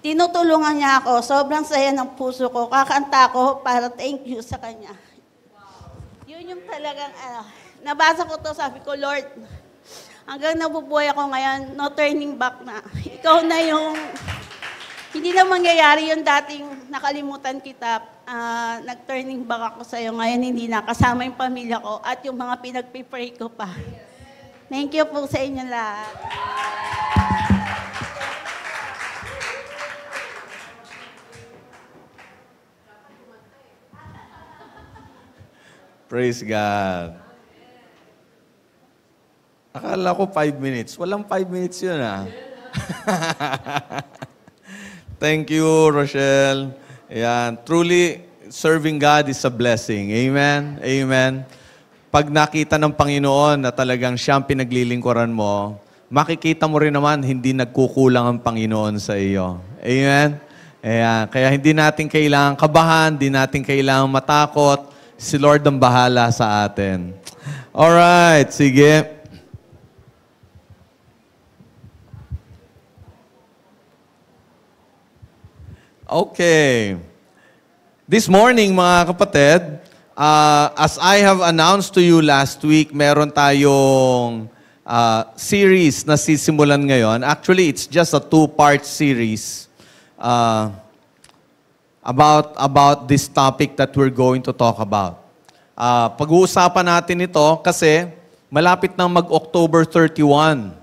Tinutulungan niya ako. Sobrang saya ng puso ko. Kakanta ko para thank you sa Kanya. Yun yung talagang, nabasa ko to, sabi ko, Lord, hanggang nabubuhay ako ngayon, no turning back na. Ikaw na yung, hindi na mangyayari yung dating nakalimutan kita, nag-turning back ako sa'yo. Ngayon hindi na, kasama yung pamilya ko at yung mga pinag-pray ko pa. Thank you po sa inyo lahat. Praise God. Akala ko 5 minutes. Walang 5 minutes yun, Thank you, Rochelle. Ayan. Truly, serving God is a blessing. Amen? Amen. Pag nakita ng Panginoon na talagang siyang pinaglilingkuran mo, makikita mo rin naman hindi nagkukulang ang Panginoon sa iyo. Amen? Ayan. Kaya hindi natin kailangang kabahan, hindi natin kailangang matakot. Si Lord ang bahala sa atin. Alright, sige. Okay. This morning, mga kapatid, as I have announced to you last week, meron tayong series na sisimulan ngayon. Actually, it's just a 2-part series about this topic that we're going to talk about. Pag-uusapan natin ito kasi malapit nang mag-October 31.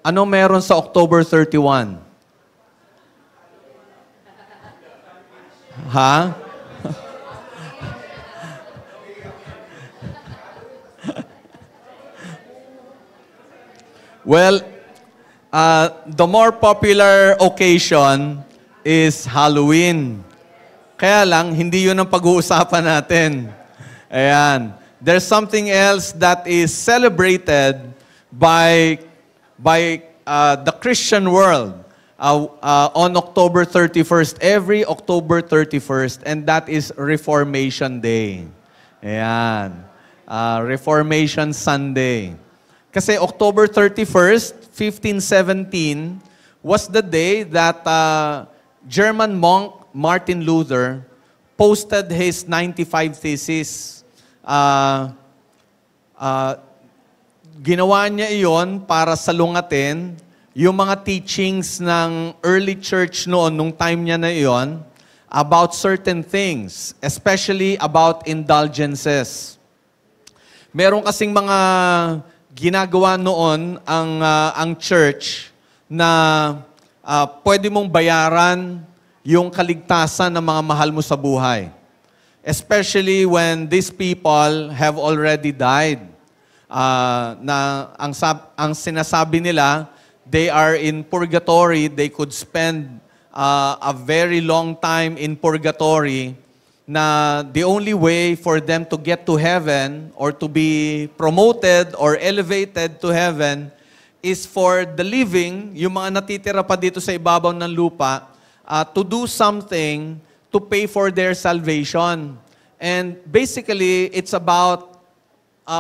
Ano meron sa October 31? Ha? Well, the more popular occasion is Halloween. Kaya lang, hindi yun ang pag-uusapan natin. Ayan. There's something else that is celebrated by the Christian world on October 31st, every October 31st, and that is Reformation Day. Ayan. Reformation Sunday. Kasi October 31st, 1517, was the day that German monk Martin Luther posted his 95 Theses. Ginawa niya iyon para salungatin yung mga teachings ng early church noon, nung time niya na iyon, about certain things, especially about indulgences. Meron kasing mga ginagawa noon ang church na pwede mong bayaran yung kaligtasan ng mga mahal mo sa buhay. Especially when these people have already died. Ang sinasabi nila, they are in purgatory, they could spend a very long time in purgatory, na the only way for them to get to heaven or to be promoted or elevated to heaven is for the living, yung mga natitira pa dito sa ibabaw ng lupa, to do something to pay for their salvation. And basically, it's about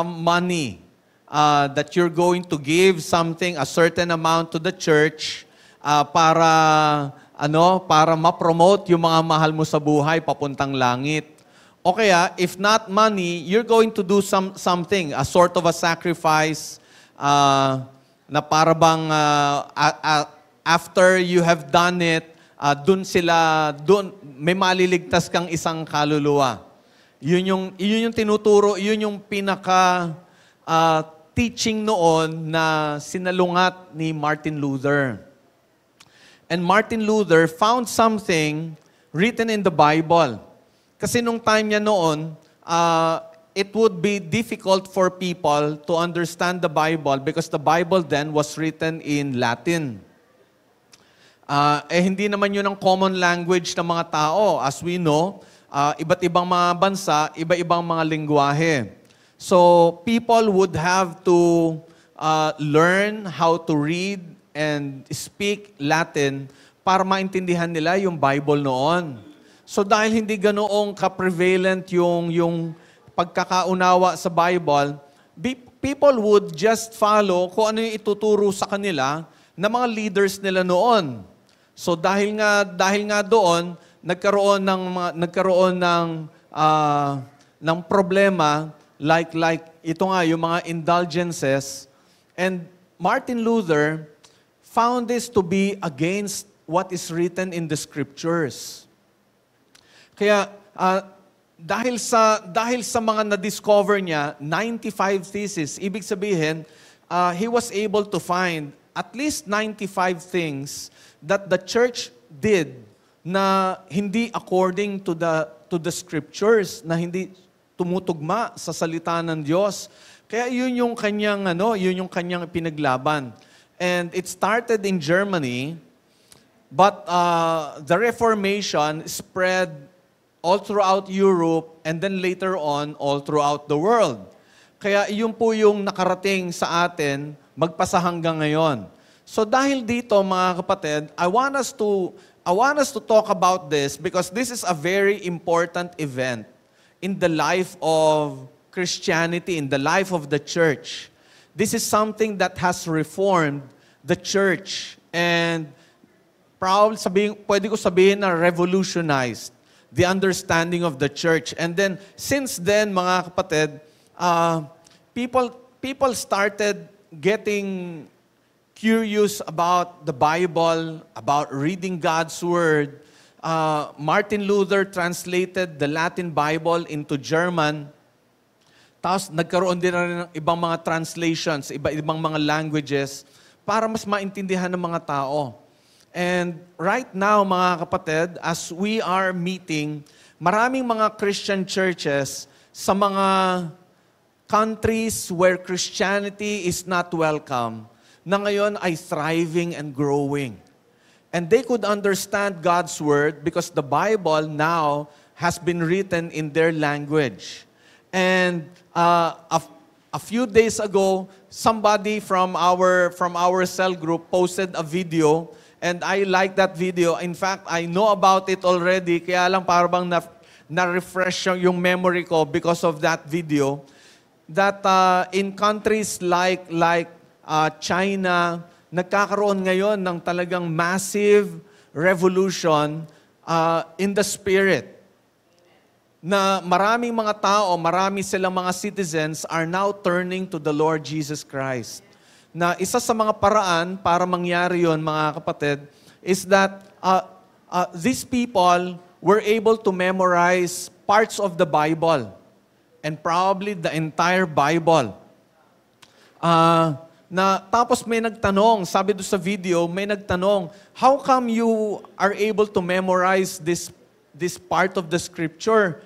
money, that you're going to give something, a certain amount to the church para ma-promote yung mga mahal mo sa buhay papuntang langit. O kaya, if not money, you're going to do something, a sort of a sacrifice na para bang after you have done it, dun may maliligtas kang isang kaluluwa. Yun yung tinuturo, yun yung pinaka teaching noon na sinalungat ni Martin Luther. And Martin Luther found something written in the Bible. Kasi nung time niya noon, it would be difficult for people to understand the Bible because the Bible then was written in Latin. Hindi naman yun ang common language ng mga tao. As we know, iba't ibang mga bansa, iba-ibang mga lingwahe. So, people would have to learn how to read and speak Latin para maintindihan nila yung Bible noon. So, dahil hindi ganoong ka-prevalent yung pagkakaunawa sa Bible, people would just follow kung ano yung ituturo sa kanila ng mga leaders nila noon. So, dahil nga doon, nagkaroon ng problema like ito nga yung mga indulgences, and Martin Luther found this to be against what is written in the scriptures. Kaya dahil sa mga na-discover niya, 95 theses, ibig sabihin he was able to find at least 95 things that the church did na hindi according to the scriptures, na hindi tumutugma sa salita ng Diyos. Kaya yun yung kanyang pinaglaban. And it started in Germany, but the Reformation spread all throughout Europe and then later on all throughout the world. Kaya yun po yung nakarating sa atin magpasa hanggang ngayon. So dahil dito mga kapatid, I want us to talk about this because this is a very important event in the life of Christianity, in the life of the church. This is something that has reformed the church, and pwede ko sabihin na revolutionized the understanding of the church. And then, since then, mga kapatid, people started getting curious about the Bible, about reading God's Word. Martin Luther translated the Latin Bible into German. Tapos nagkaroon din rin ng ibang mga translations, ibang mga languages para mas maintindihan ng mga tao. And right now, mga kapatid, as we are meeting, maraming mga Christian churches sa mga countries where Christianity is not welcome, na ngayon ay thriving and growing. And they could understand God's Word because the Bible now has been written in their language. And a few days ago, somebody from our cell group posted a video, and I like that video. In fact, I know about it already, kaya lang parang na-refresh yung memory ko because of that video. That in countries like China, nagkakaroon ngayon ng talagang massive revolution in the spirit. Na maraming mga tao, marami silang mga citizens are now turning to the Lord Jesus Christ. Na isa sa mga paraan para mangyari yon, mga kapatid, is that these people were able to memorize parts of the Bible and probably the entire Bible. Tapos may nagtanong, sabi doon sa video, may nagtanong, how come you are able to memorize this part of the scripture?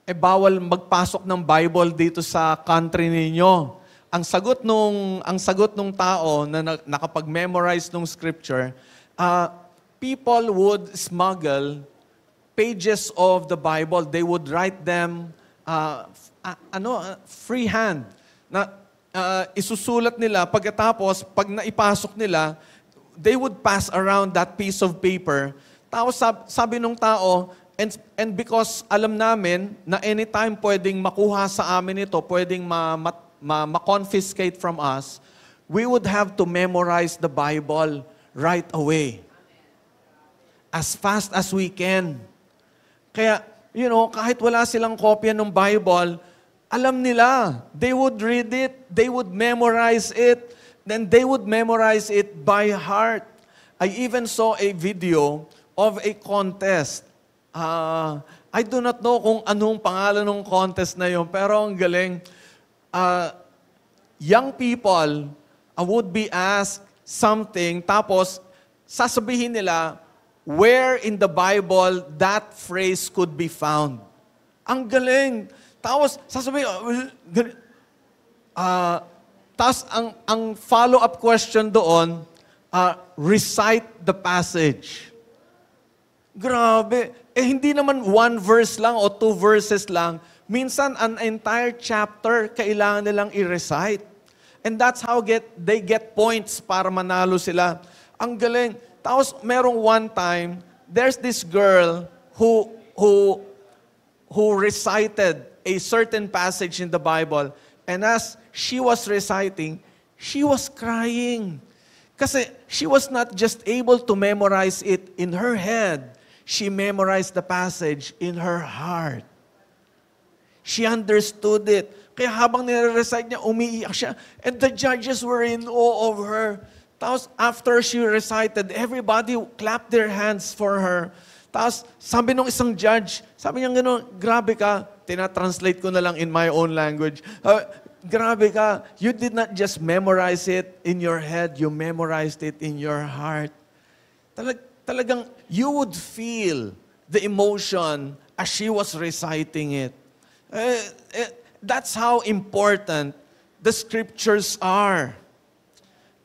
Bawal magpasok ng Bible dito sa country ninyo. Ang sagot nung tao na nakapag-memorize ng scripture, people would smuggle pages of the Bible. They would write them freehand. Isusulat nila, pagkatapos, pag naipasok nila, they would pass around that piece of paper. Tapos sabi nung tao, and because alam namin na anytime pwedeng makuha sa amin ito, pwedeng ma-confiscate from us, we would have to memorize the Bible right away. As fast as we can. Kaya, kahit wala silang kopya ng Bible, alam nila. They would read it, they would memorize it, then they would memorize it by heart. I even saw a video of a contest. I do not know kung anong pangalan ng contest na yun, pero ang galing. Young people would be asked something, tapos sasabihin nila where in the Bible that phrase could be found. Ang galing. Tapos sasabihin, tapos ang follow-up question doon, recite the passage. Grabe. Hindi naman one verse lang o two verses lang. Minsan, an entire chapter, kailangan nilang i-recite. And that's how they get points para manalo sila. Ang galing. Tapos, merong one time, there's this girl who recited a certain passage in the Bible. And as she was reciting, she was crying. Kasi she was not just able to memorize it in her head. She memorized the passage in her heart. She understood it. Kaya habang nire-recite niya, umiiyak siya. And the judges were in awe of her. Tapos after she recited, everybody clapped their hands for her. Tapos sabi nung isang judge, sabi niya gano'n, grabe ka, tinatranslate ko na lang in my own language. Grabe ka, you did not just memorize it in your head, you memorized it in your heart. Talagang you would feel the emotion as she was reciting it. That's how important the scriptures are.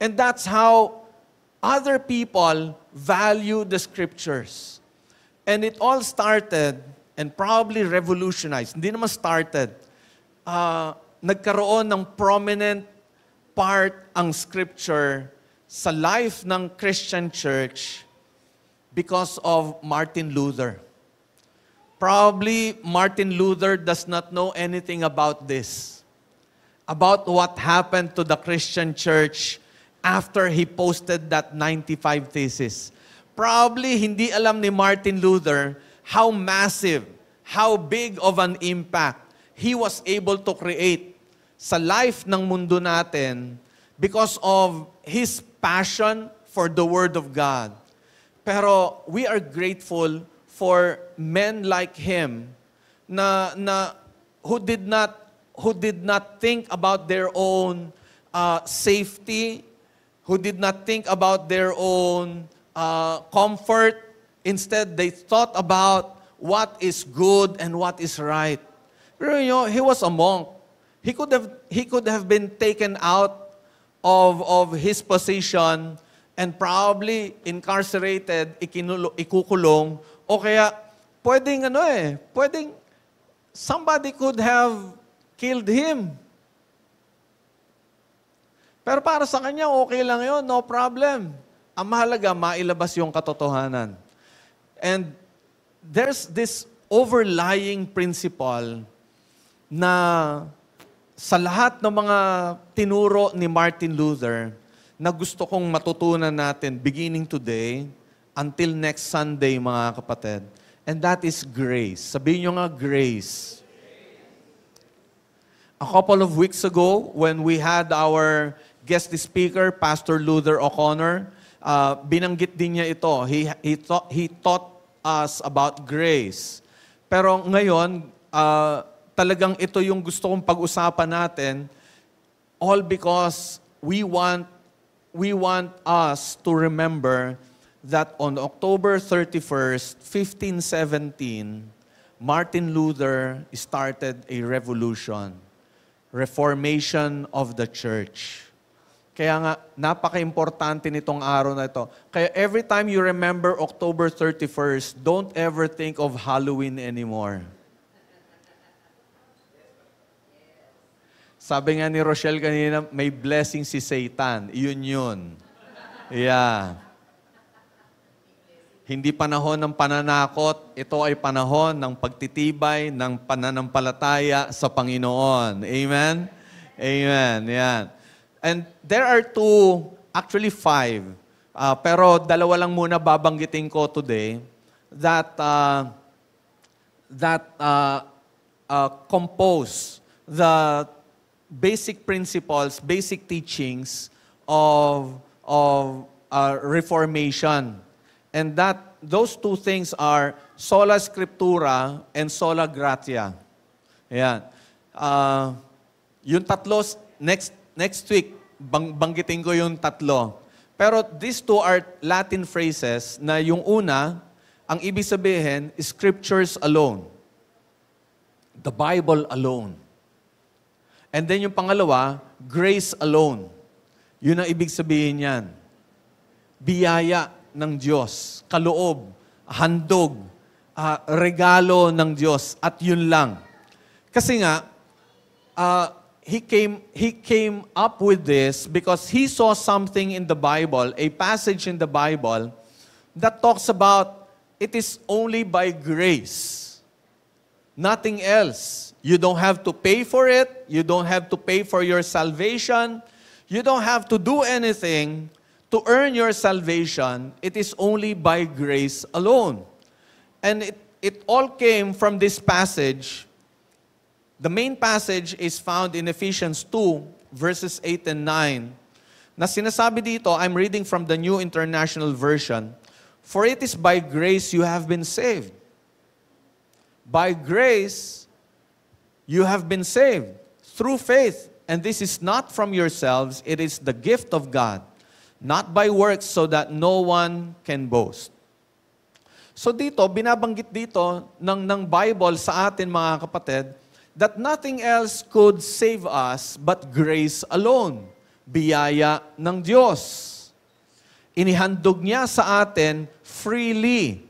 And that's how other people value the scriptures. And it all started and probably revolutionized. Hindi naman started. Nagkaroon ng prominent part ang scripture sa life ng Christian church because of Martin Luther. Probably Martin Luther does not know anything about this, about what happened to the Christian church after he posted that 95 thesis. Probably hindi alam ni Martin Luther how massive, how big of an impact he was able to create sa life ng mundo natin because of his passion for the Word of God. Pero we are grateful for men like him na who did not think about their own safety, who did not think about their own comfort. Instead, they thought about what is good and what is right. Pero he was a monk. He could have been taken out of his position and probably incarcerated, ikukulong, o kaya pwedeng somebody could have killed him. Pero para sa kanya, okay lang yun, no problem. Ang mahalaga, mailabas yung katotohanan. And there's this overlying principle na sa lahat ng mga tinuro ni Martin Luther na gusto kong matutunan natin beginning today until next Sunday, mga kapatid. And that is grace. Sabihin nyo nga, grace. A couple of weeks ago, when we had our guest speaker, Pastor Luther O'Connor, binanggit din niya ito. He taught us about grace. Pero ngayon, talagang ito yung gusto kong pag-usapan natin, all because we want us to remember that on October 31st, 1517, Martin Luther started a revolution, reformation of the church. Kaya nga, napaka-importante nitong araw na ito. Kaya every time you remember October 31st, don't ever think of Halloween anymore. Sabi nga ni Rochelle kanina, may blessing si Satan. Yun. Yeah. Hindi panahon ng pananakot, ito ay panahon ng pagtitibay, ng pananampalataya sa Panginoon. Amen? Amen. Yan. And there are actually five, pero dalawa lang muna babanggitin ko today that compose the basic principles, basic teachings of Reformation. And those two things are sola scriptura and sola gratia. Ayan. Yung tatlo, next week, banggitin ko yung tatlo. Pero these two are Latin phrases na yung una, ang ibig sabihin, scriptures alone. The Bible alone. And then yung pangalawa, grace alone. Yun ang ibig sabihin yan. Biyaya ng Diyos, kaloob, handog, regalo ng Diyos, at yun lang. Kasi nga, he came up with this because he saw something in the Bible, a passage in the Bible, that talks about it is only by grace. Nothing else. You don't have to pay for it. You don't have to pay for your salvation. You don't have to do anything to earn your salvation. It is only by grace alone. And it all came from this passage. The main passage is found in Ephesians 2, verses 8 and 9. Na sinasabi dito, I'm reading from the New International Version, for it is by grace you have been saved. By grace, you have been saved through faith. And this is not from yourselves, it is the gift of God, not by works so that no one can boast. So dito, binabanggit dito ng Bible sa atin mga kapatid, that nothing else could save us but grace alone. Biyaya ng Diyos. Inihandog niya sa atin freely.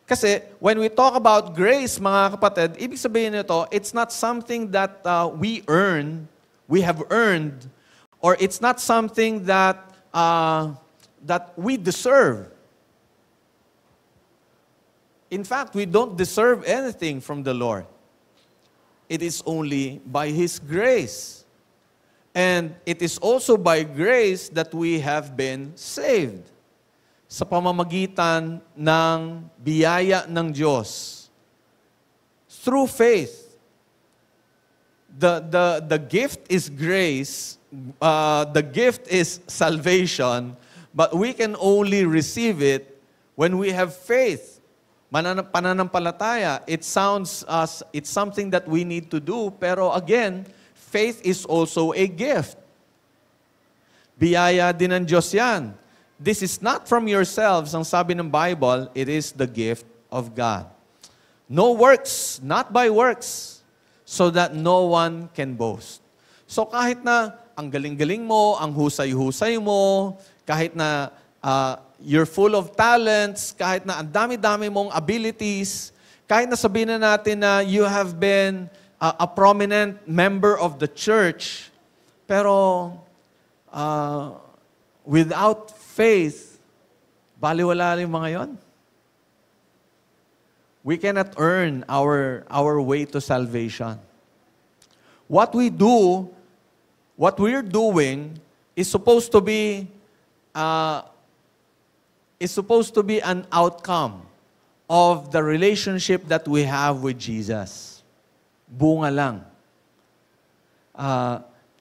Kasi when we talk about grace, mga kapatid, ibig sabihin nito, it's not something that we have earned, or it's not something that we deserve. In fact, we don't deserve anything from the Lord. It is only by His grace. And it is also by grace that we have been saved. Sa pamamagitan ng biyaya ng Diyos. Through faith. The gift is grace. The gift is salvation. But we can only receive it when we have faith. Pananampalataya. It sounds it's something that we need to do. Pero again, faith is also a gift. Biyaya din ng Diyos yan. This is not from yourselves, ang sabi ng Bible, it is the gift of God. No works, not by works, so that no one can boast. So kahit na ang galing-galing mo, ang husay-husay mo, kahit na you're full of talents, kahit na ang dami-dami mong abilities, kahit na sabihin na natin na you have been a prominent member of the church, pero without faith, baliwala yung mga yon. We cannot earn our way to salvation. What we're doing is supposed to be an outcome of the relationship that we have with Jesus. Bunga lang.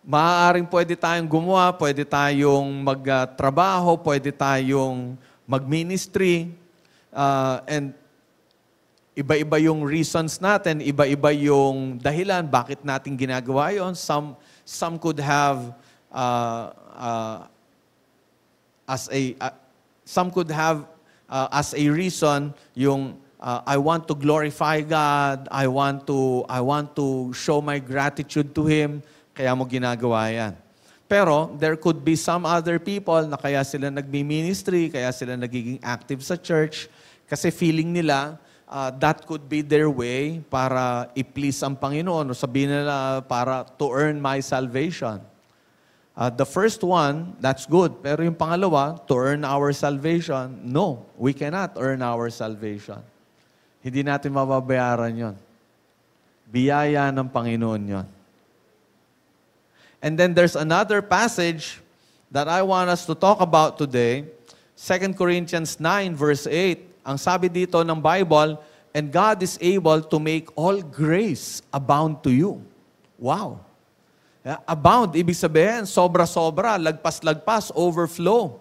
Maaaring pwede tayong gumawa, pwede tayong magtrabaho, pwede tayong mag-ministry, and iba-iba yung reasons natin, iba-iba yung dahilan bakit natin ginagawa yun. Some could have as a reason yung I want to glorify God, I want to show my gratitude to Him, kaya mo ginagawa yan. Pero there could be some other people na kaya sila nagmi-ministry, kaya sila nagiging active sa church, kasi feeling nila that could be their way para i-please ang Panginoon, o sabihin nila para to earn my salvation. The first one, that's good. Pero yung pangalawa, to earn our salvation, no, we cannot earn our salvation. Hindi natin mababayaran yon. Biyaya ng Panginoon yon. And then there's another passage that I want us to talk about today. 2 Corinthians 9 verse 8. Ang sabi dito ng Bible, and God is able to make all grace abound to you. Wow. Abound, ibig sabihin, sobra-sobra, lagpas-lagpas, overflow.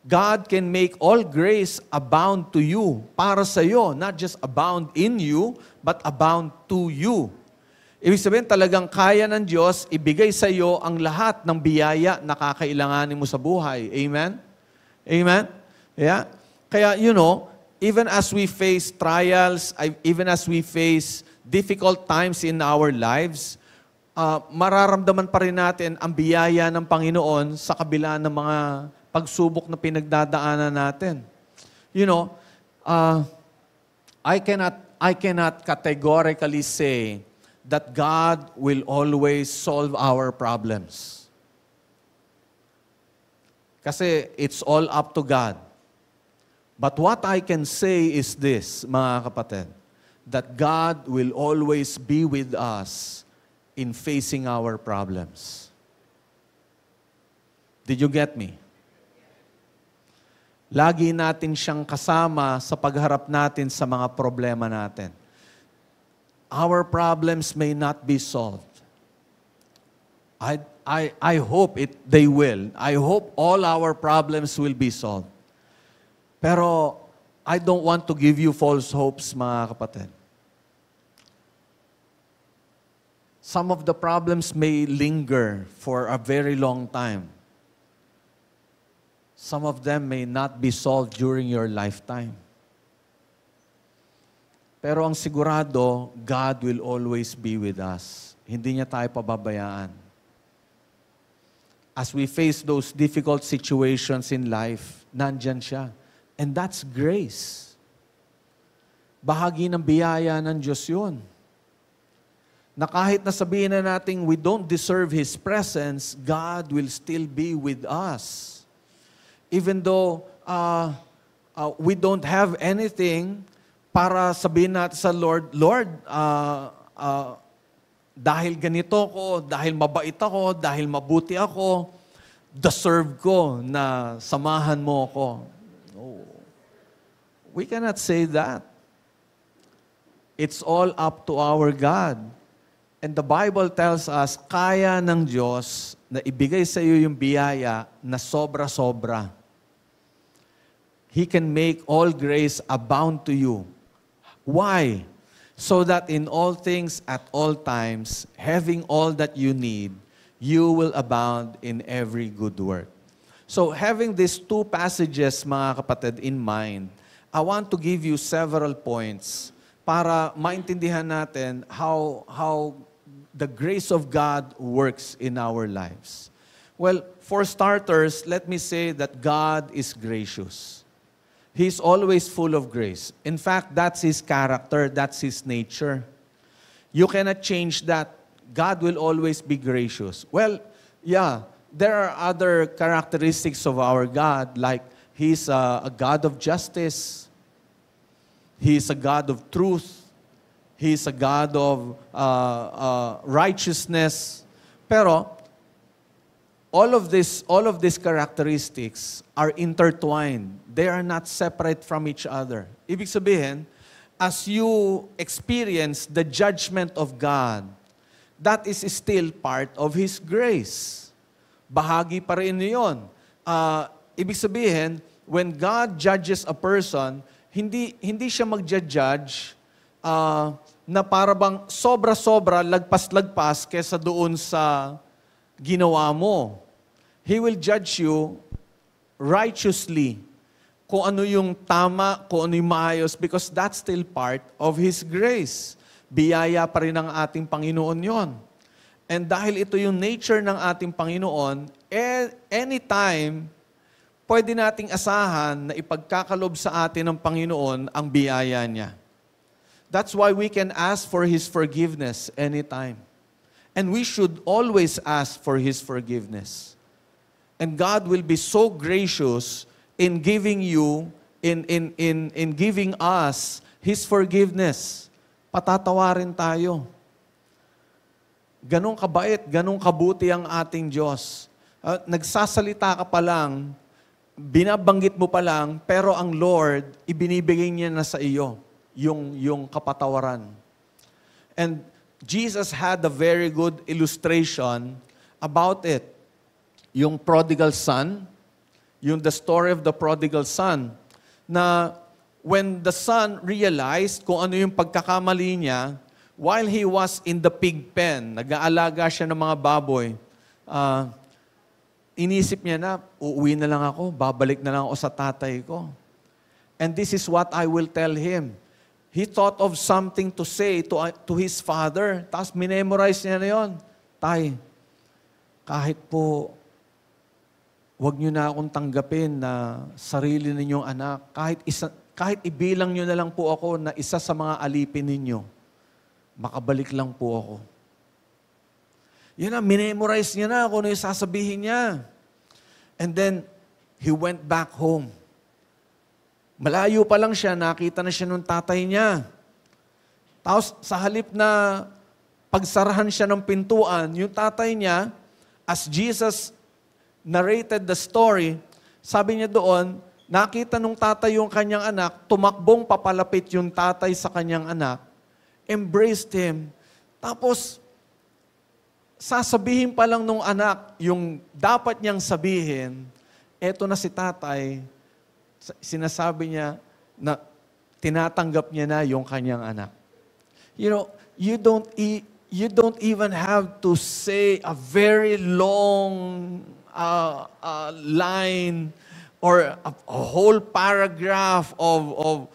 God can make all grace abound to you, para sa iyo, not just abound in you, but abound to you. Ibig sabihin, talagang kaya ng Diyos ibigay sa iyo ang lahat ng biyaya na kakailanganin mo sa buhay. Amen? Amen? Yeah? Kaya, even as we face trials, even as we face difficult times in our lives, mararamdaman pa rin natin ang biyaya ng Panginoon sa kabila ng mga pagsubok na pinagdadaanan natin. I cannot categorically say that God will always solve our problems. Kasi it's all up to God. But what I can say is this, mga kapatid, that God will always be with us in facing our problems. Did you get me? Lagi natin siyang kasama sa pagharap natin sa mga problema natin. Our problems may not be solved. I hope they will. I hope all our problems will be solved. Pero I don't want to give you false hopes, mga kapatid. Some of the problems may linger for a very long time. Some of them may not be solved during your lifetime. Pero ang sigurado, God will always be with us. Hindi niya tayo pababayaan. As we face those difficult situations in life, nandyan siya. And that's grace. Bahagi ng biyaya ng Diyos yun. Na kahit na sabihin na natin we don't deserve His presence, God will still be with us. Even though we don't have anything para sabihin natin sa Lord, Lord, dahil ganito ko, dahil mabait ako, dahil mabuti ako, deserve ko na samahan mo ako. No. We cannot say that. It's all up to our God. And the Bible tells us, kaya ng Diyos na ibigay sa iyo yung biyaya na sobra-sobra. He can make all grace abound to you. Why? So that in all things, at all times, having all that you need, you will abound in every good work. So having these two passages, mga kapatid, in mind, I want to give you several points para maintindihan natin how the grace of God works in our lives. Well, for starters, let me say that God is gracious. He's always full of grace. In fact, that's His character, that's His nature. You cannot change that. God will always be gracious. Well, yeah, there are other characteristics of our God, like He's a God of justice. He's a God of truth. He's a God of righteousness. Pero, all of these characteristics are intertwined. They are not separate from each other. Ibig sabihin, as you experience the judgment of God, that is still part of His grace. Bahagi pa rin yun. Ibig sabihin, when God judges a person, hindi siya magja-judge na para bang sobra-sobra, lagpas-lagpas kesa doon sa ginawa mo. He will judge you righteously. Kung ano yung tama, kung ano yung maayos, because that's still part of His grace. Biyaya pa rin ng ating Panginoon yon. And dahil ito yung nature ng ating Panginoon, anytime, pwede nating asahan na ipagkakalob sa atin ng Panginoon ang biyaya niya. That's why we can ask for His forgiveness anytime. And we should always ask for His forgiveness. And God will be so gracious in giving you, in giving us His forgiveness. Patatawarin tayo. Ganong kabait, ganong kabuti ang ating Diyos. Nagsasalita ka pa lang, binabanggit mo pa lang, pero ang Lord, ibinibigay niya na sa iyo yung kapatawaran. And Jesus had a very good illustration about it. Yung prodigal son, yung the story of the prodigal son, na when the son realized kung ano yung pagkakamali niya, while he was in the pig pen, nag-aalaga siya ng mga baboy, inisip niya na, uuwi na lang ako, babalik na lang ako sa tatay ko. And this is what I will tell him. He thought of something to say to his father, tapos minemorize niya na yun. Tay, kahit po, wag niyo na akong tanggapin na sarili ninyong anak. Kahit ibilang niyo na lang po ako na isa sa mga alipin ninyo, makabalik lang po ako. Yun na, minemorize niya na kung ano yung sasabihin niya. And then, he went back home. Malayo pa lang siya, nakita na siya ng tatay niya. Tapos, sa halip na pagsarahan siya ng pintuan, yung tatay niya, as Jesus narrated the story, sabi niya doon, nakita nung tatay yung kanyang anak, tumakbong papalapit yung tatay sa kanyang anak, embraced him, tapos sasabihin pa lang nung anak yung dapat niyang sabihin, eto na si tatay, sinasabi niya na tinatanggap niya na yung kanyang anak. You know, you don't even have to say a very long line or a whole paragraph of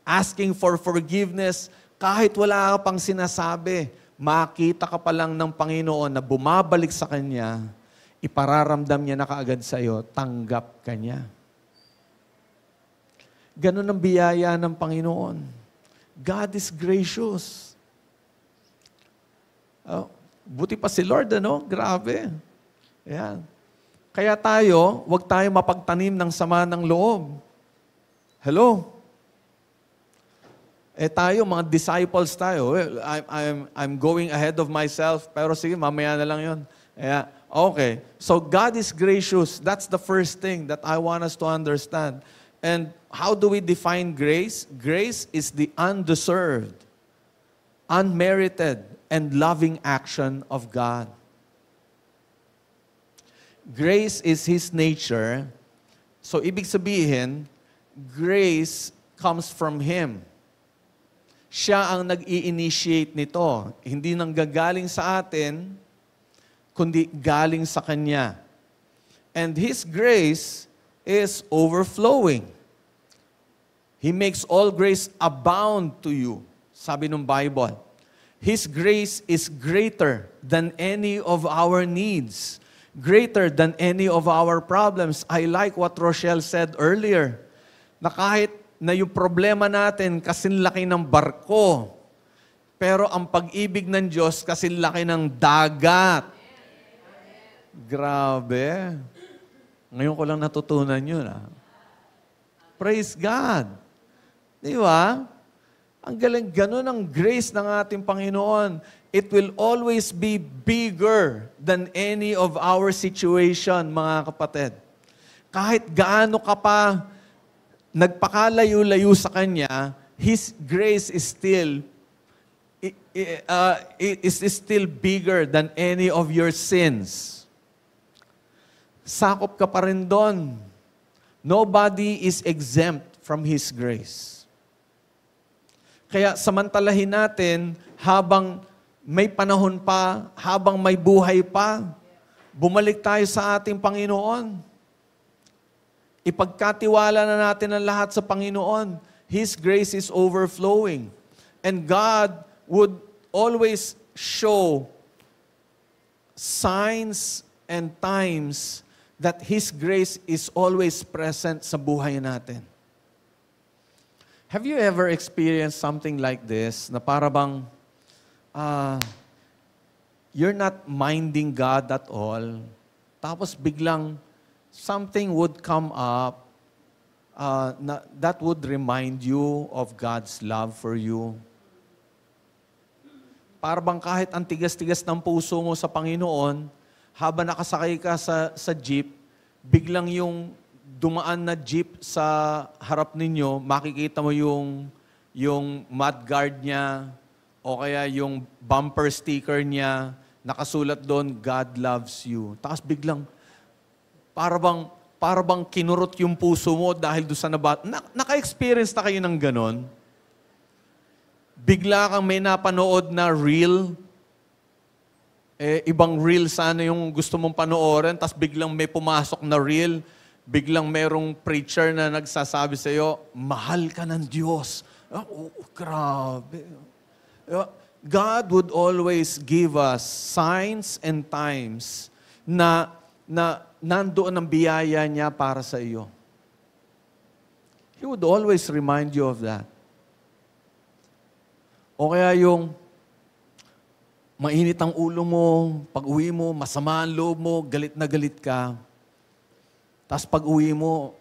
asking for forgiveness. Kahit wala ka pang sinasabi, makita ka pa lang ng Panginoon na bumabalik sa Kanya, ipararamdam niya na kaagad sa iyo, tanggap ka niya. Ganun ang biyaya ng Panginoon. God is gracious. Oh, buti pa si Lord, ano? Grabe. Ayan. Kaya tayo, huwag tayo mapagtanim ng sama ng loob. Hello? Tayo, mga disciples tayo, well, I'm going ahead of myself, pero sige, mamaya na lang yun. Okay. So God is gracious. That's the first thing that I want us to understand. And how do we define grace? Grace is the undeserved, unmerited, and loving action of God. Grace is His nature. So ibig sabihin, grace comes from Him. Siya ang nag-i-initiate nito. Hindi nanggagaling sa atin, kundi galing sa Kanya. And His grace is overflowing. He makes all grace abound to you. Sabi ng Bible. His grace is greater than any of our needs. Greater than any of our problems. I like what Rochelle said earlier. Na kahit na yung problema natin kasing laki ng barko, pero ang pag-ibig ng Diyos kasing laki ng dagat. Grabe. Ngayon ko lang natutunan yun. Praise God. Di ba? Ang galing, ganun ang grace ng ating Panginoon. It will always be bigger than any of our situation, mga kapatid. Kahit gaano ka pa nagpakalayo-layo sa Kanya, His grace is still bigger than any of your sins. Sakop ka pa rin doon. Nobody is exempt from His grace. Kaya samantalahin natin habang may panahon pa, habang may buhay pa, bumalik tayo sa ating Panginoon. Ipagkatiwala na natin ang lahat sa Panginoon. His grace is overflowing. And God would always show signs and times that His grace is always present sa buhay natin. Have you ever experienced something like this, na para bang you're not minding God at all, tapos biglang something would come up that would remind you of God's love for you. Para bang kahit ang tigas-tigas ng puso mo sa Panginoon, habang nakasakay ka sa jeep, biglang yung dumaan na jeep sa harap ninyo, makikita mo yung mudguard niya, o kaya yung bumper sticker niya, nakasulat doon, God loves you. Tapos biglang, para bang kinurot yung puso mo dahil doon sa naka-experience na kayo ng ganon? Bigla kang may napanood na reel, ibang reel sana yung gusto mong panoorin, tapos biglang may pumasok na reel, biglang merong preacher na nagsasabi sa iyo, mahal ka ng Diyos. Grabe. God would always give us signs and times na nandoon ang biyaya niya para sa iyo. He would always remind you of that. O kaya yung mainit ang ulo mo, pag-uwi mo, masama ang loob mo, galit na galit ka. Tapos pag-uwi mo,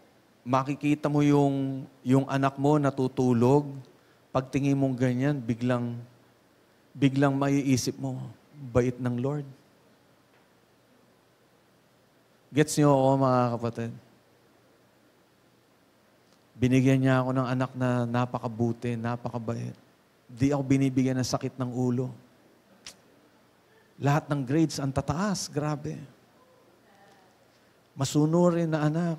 makikita mo yung anak mo natutulog. Pagtingin mong ganyan, biglang maiisip mo, bait ng Lord. Gets niyo ako, mga kapatid? Binigyan niya ako ng anak na napakabuti, napakabait. Di ako binibigyan ng sakit ng ulo. Lahat ng grades ang tataas, grabe. Masunurin na anak.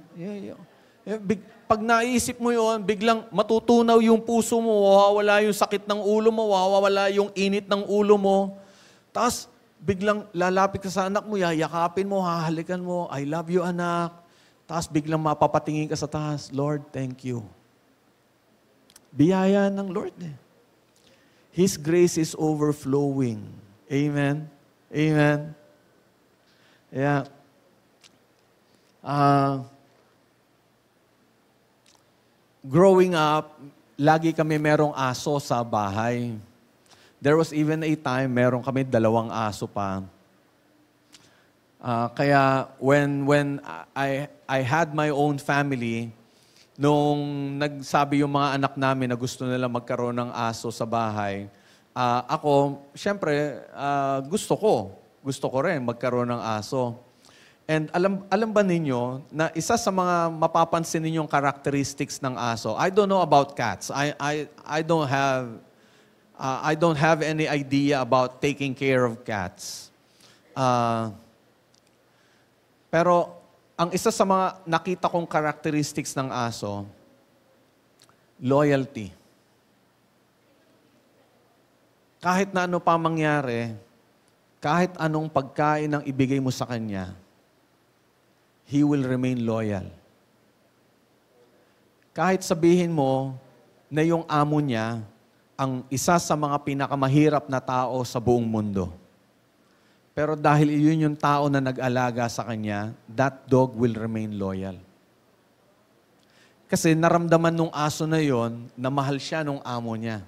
Pag naisip mo yun, biglang matutunaw yung puso mo, mawawala yung sakit ng ulo mo, mawawala yung init ng ulo mo. Tapos, biglang lalapit ka sa anak mo, yayakapin mo, hahalikan mo, I love you, anak. Tapos biglang mapapatingin ka sa taas, Lord, thank you. Biyaya ng Lord eh. His grace is overflowing. Amen? Amen? Yeah. Growing up, lagi kami merong aso sa bahay. There was even a time, meron kami 2 aso pa. Kaya when I had my own family, nung nagsabi yung mga anak namin na gusto nila magkaroon ng aso sa bahay, ako, syempre, gusto ko rin magkaroon ng aso. And alam ba ninyo na isa sa mga mapapansin ninyong characteristics ng aso, I don't know about cats. I don't have any idea about taking care of cats. Pero ang isa sa mga nakita kong characteristics ng aso, loyalty. Kahit na ano pa mangyari, kahit anong pagkain ang ibigay mo sa kanya, he will remain loyal. Kahit sabihin mo na yung amo niya ang isa sa mga pinakamahirap na tao sa buong mundo. Pero dahil yun yung tao na nag-alaga sa kanya, that dog will remain loyal. Kasi naramdaman nung aso na yon na mahal siya nung amo niya.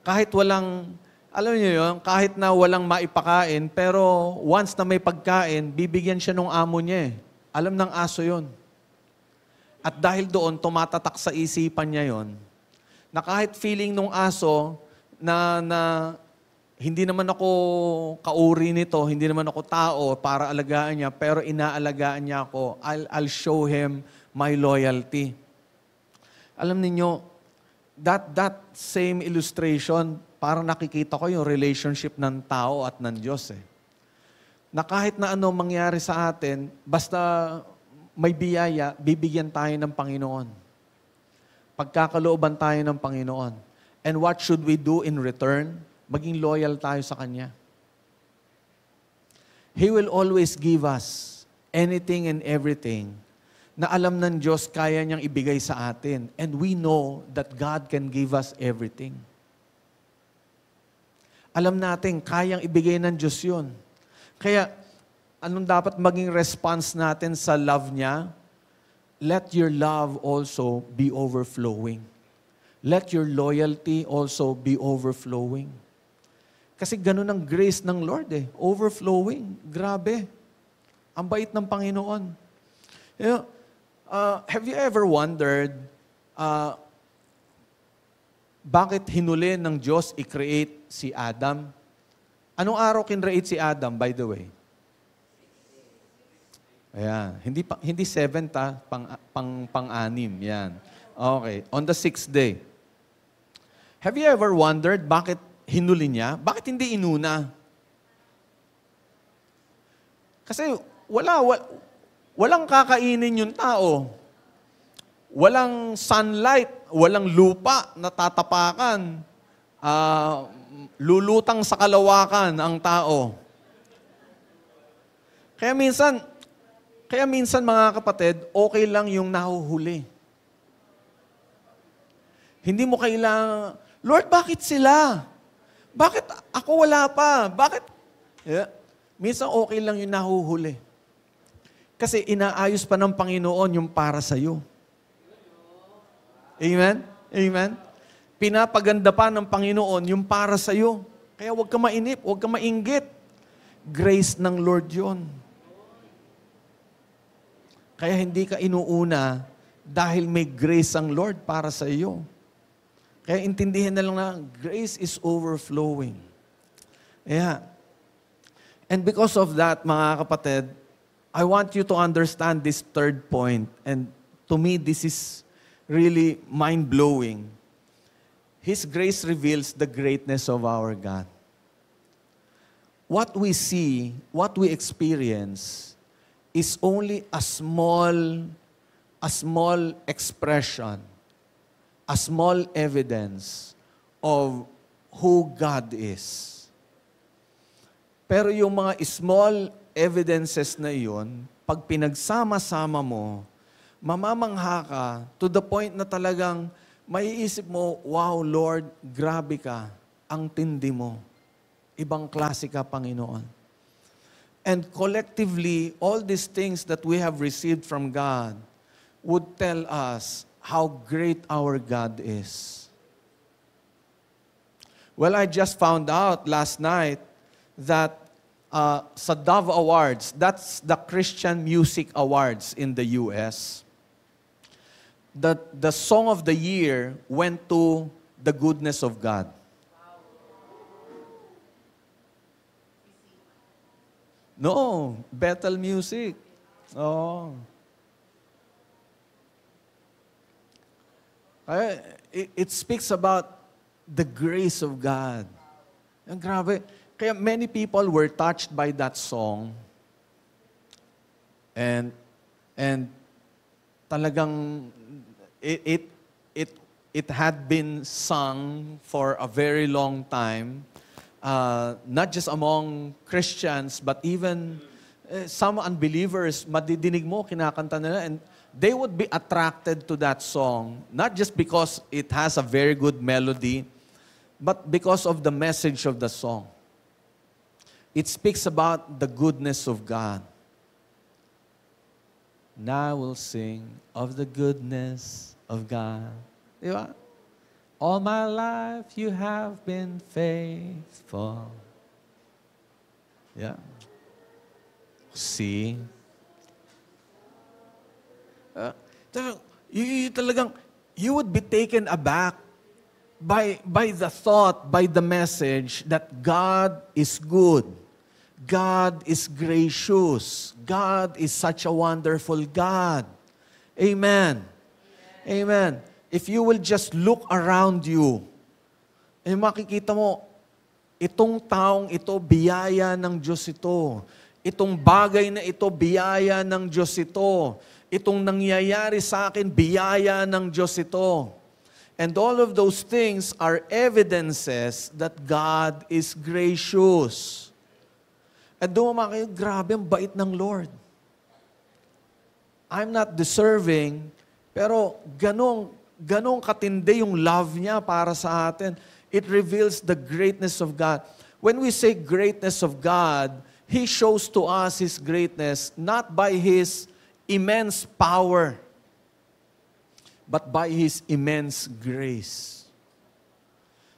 Kahit walang, alam niyo yun, kahit na walang maipakain, pero once na may pagkain, bibigyan siya nung amo niya eh. Alam ng aso yon. At dahil doon, tumatatak sa isipan niya yon, na kahit feeling nung aso na hindi naman ako kauri nito, hindi naman ako tao para alagaan niya, pero inaalagaan niya ako, I'll show him my loyalty. Alam niyo, that same illustration, parang nakikita ko yung relationship ng tao at ng Diyos eh. Na kahit na ano mangyari sa atin, basta may biyaya, bibigyan tayo ng Panginoon. Pagkakalooban tayo ng Panginoon. And what should we do in return? Maging loyal tayo sa Kanya. He will always give us anything and everything na alam ng Diyos kaya niyang ibigay sa atin. And we know that God can give us everything. Alam natin, kayang ibigay ng Diyos yun. Kaya, anong dapat maging response natin sa love niya? Let your love also be overflowing. Let your loyalty also be overflowing. Kasi ganun ang grace ng Lord eh. Overflowing. Grabe. Ang bait ng Panginoon. You know, have you ever wondered bakit hinuli ng Diyos i-create si Adam? Anong araw kinreate si Adam, by the way? Ayan. Hindi 7th, pang-anim. Yan. Okay. On the 6th day. Have you ever wondered bakit hinuli niya? Bakit hindi inuna? Kasi walang kakainin yung tao. Walang sunlight, walang lupa na tatapakan. Lulutang sa kalawakan ang tao. Kaya minsan mga kapatid, okay lang yung nahuhuli. Hindi mo kailangan, Lord, bakit sila? Bakit ako wala pa? Bakit? Yeah. Minsan okay lang yung nahuhuli. Kasi inaayos pa ng Panginoon yung para sa'yo. Amen? Amen? Pinapaganda pa ng Panginoon yung para sa'yo. Kaya huwag ka mainip, huwag ka mainggit. Grace ng Lord yun. Kaya hindi ka inuuna dahil may grace ang Lord para sa iyo. Kaya intindihin na lang na grace is overflowing. Yeah. And because of that, mga kapatid, I want you to understand this third point. And to me, this is really mind-blowing. His grace reveals the greatness of our God. What we see, what we experience, is only a small expression, a small evidence of who God is. Pero yung mga small evidences na iyon, pag pinagsama-sama mo, mamamangha ka to the point na talagang maiisip mo, wow, Lord, grabe ka, ang tindi mo. Ibang klase ka, Panginoon. And collectively, all these things that we have received from God would tell us how great our God is. Well, I just found out last night that sa Dove Awards, that's the Christian Music Awards in the U.S., the song of the year went to the goodness of God. No, Bethel Music. Oh. It speaks about the grace of God. Ang grabe. Kaya many people were touched by that song. And talagang it had been sung for a very long time. Not just among Christians, but even some unbelievers, madidinig mo, kinakanta nila, and they would be attracted to that song, not just because it has a very good melody, but because of the message of the song. It speaks about the goodness of God. Now I will sing of the goodness of God. Di ba? All my life you have been faithful. Yeah. See? You would be taken aback by the thought, by the message that God is good. God is gracious. God is such a wonderful God. Amen. Amen. If you will just look around you, makikita mo, itong taong ito, biyaya ng Diyos ito. Itong bagay na ito, biyaya ng Diyos ito. Itong nangyayari sa akin, biyaya ng Diyos ito. And all of those things are evidences that God is gracious. At doon kayo, grabe ang bait ng Lord. I'm not deserving, pero ganong katindi yung love niya para sa atin. It reveals the greatness of God. When we say greatness of God, He shows to us His greatness not by His immense power, but by His immense grace.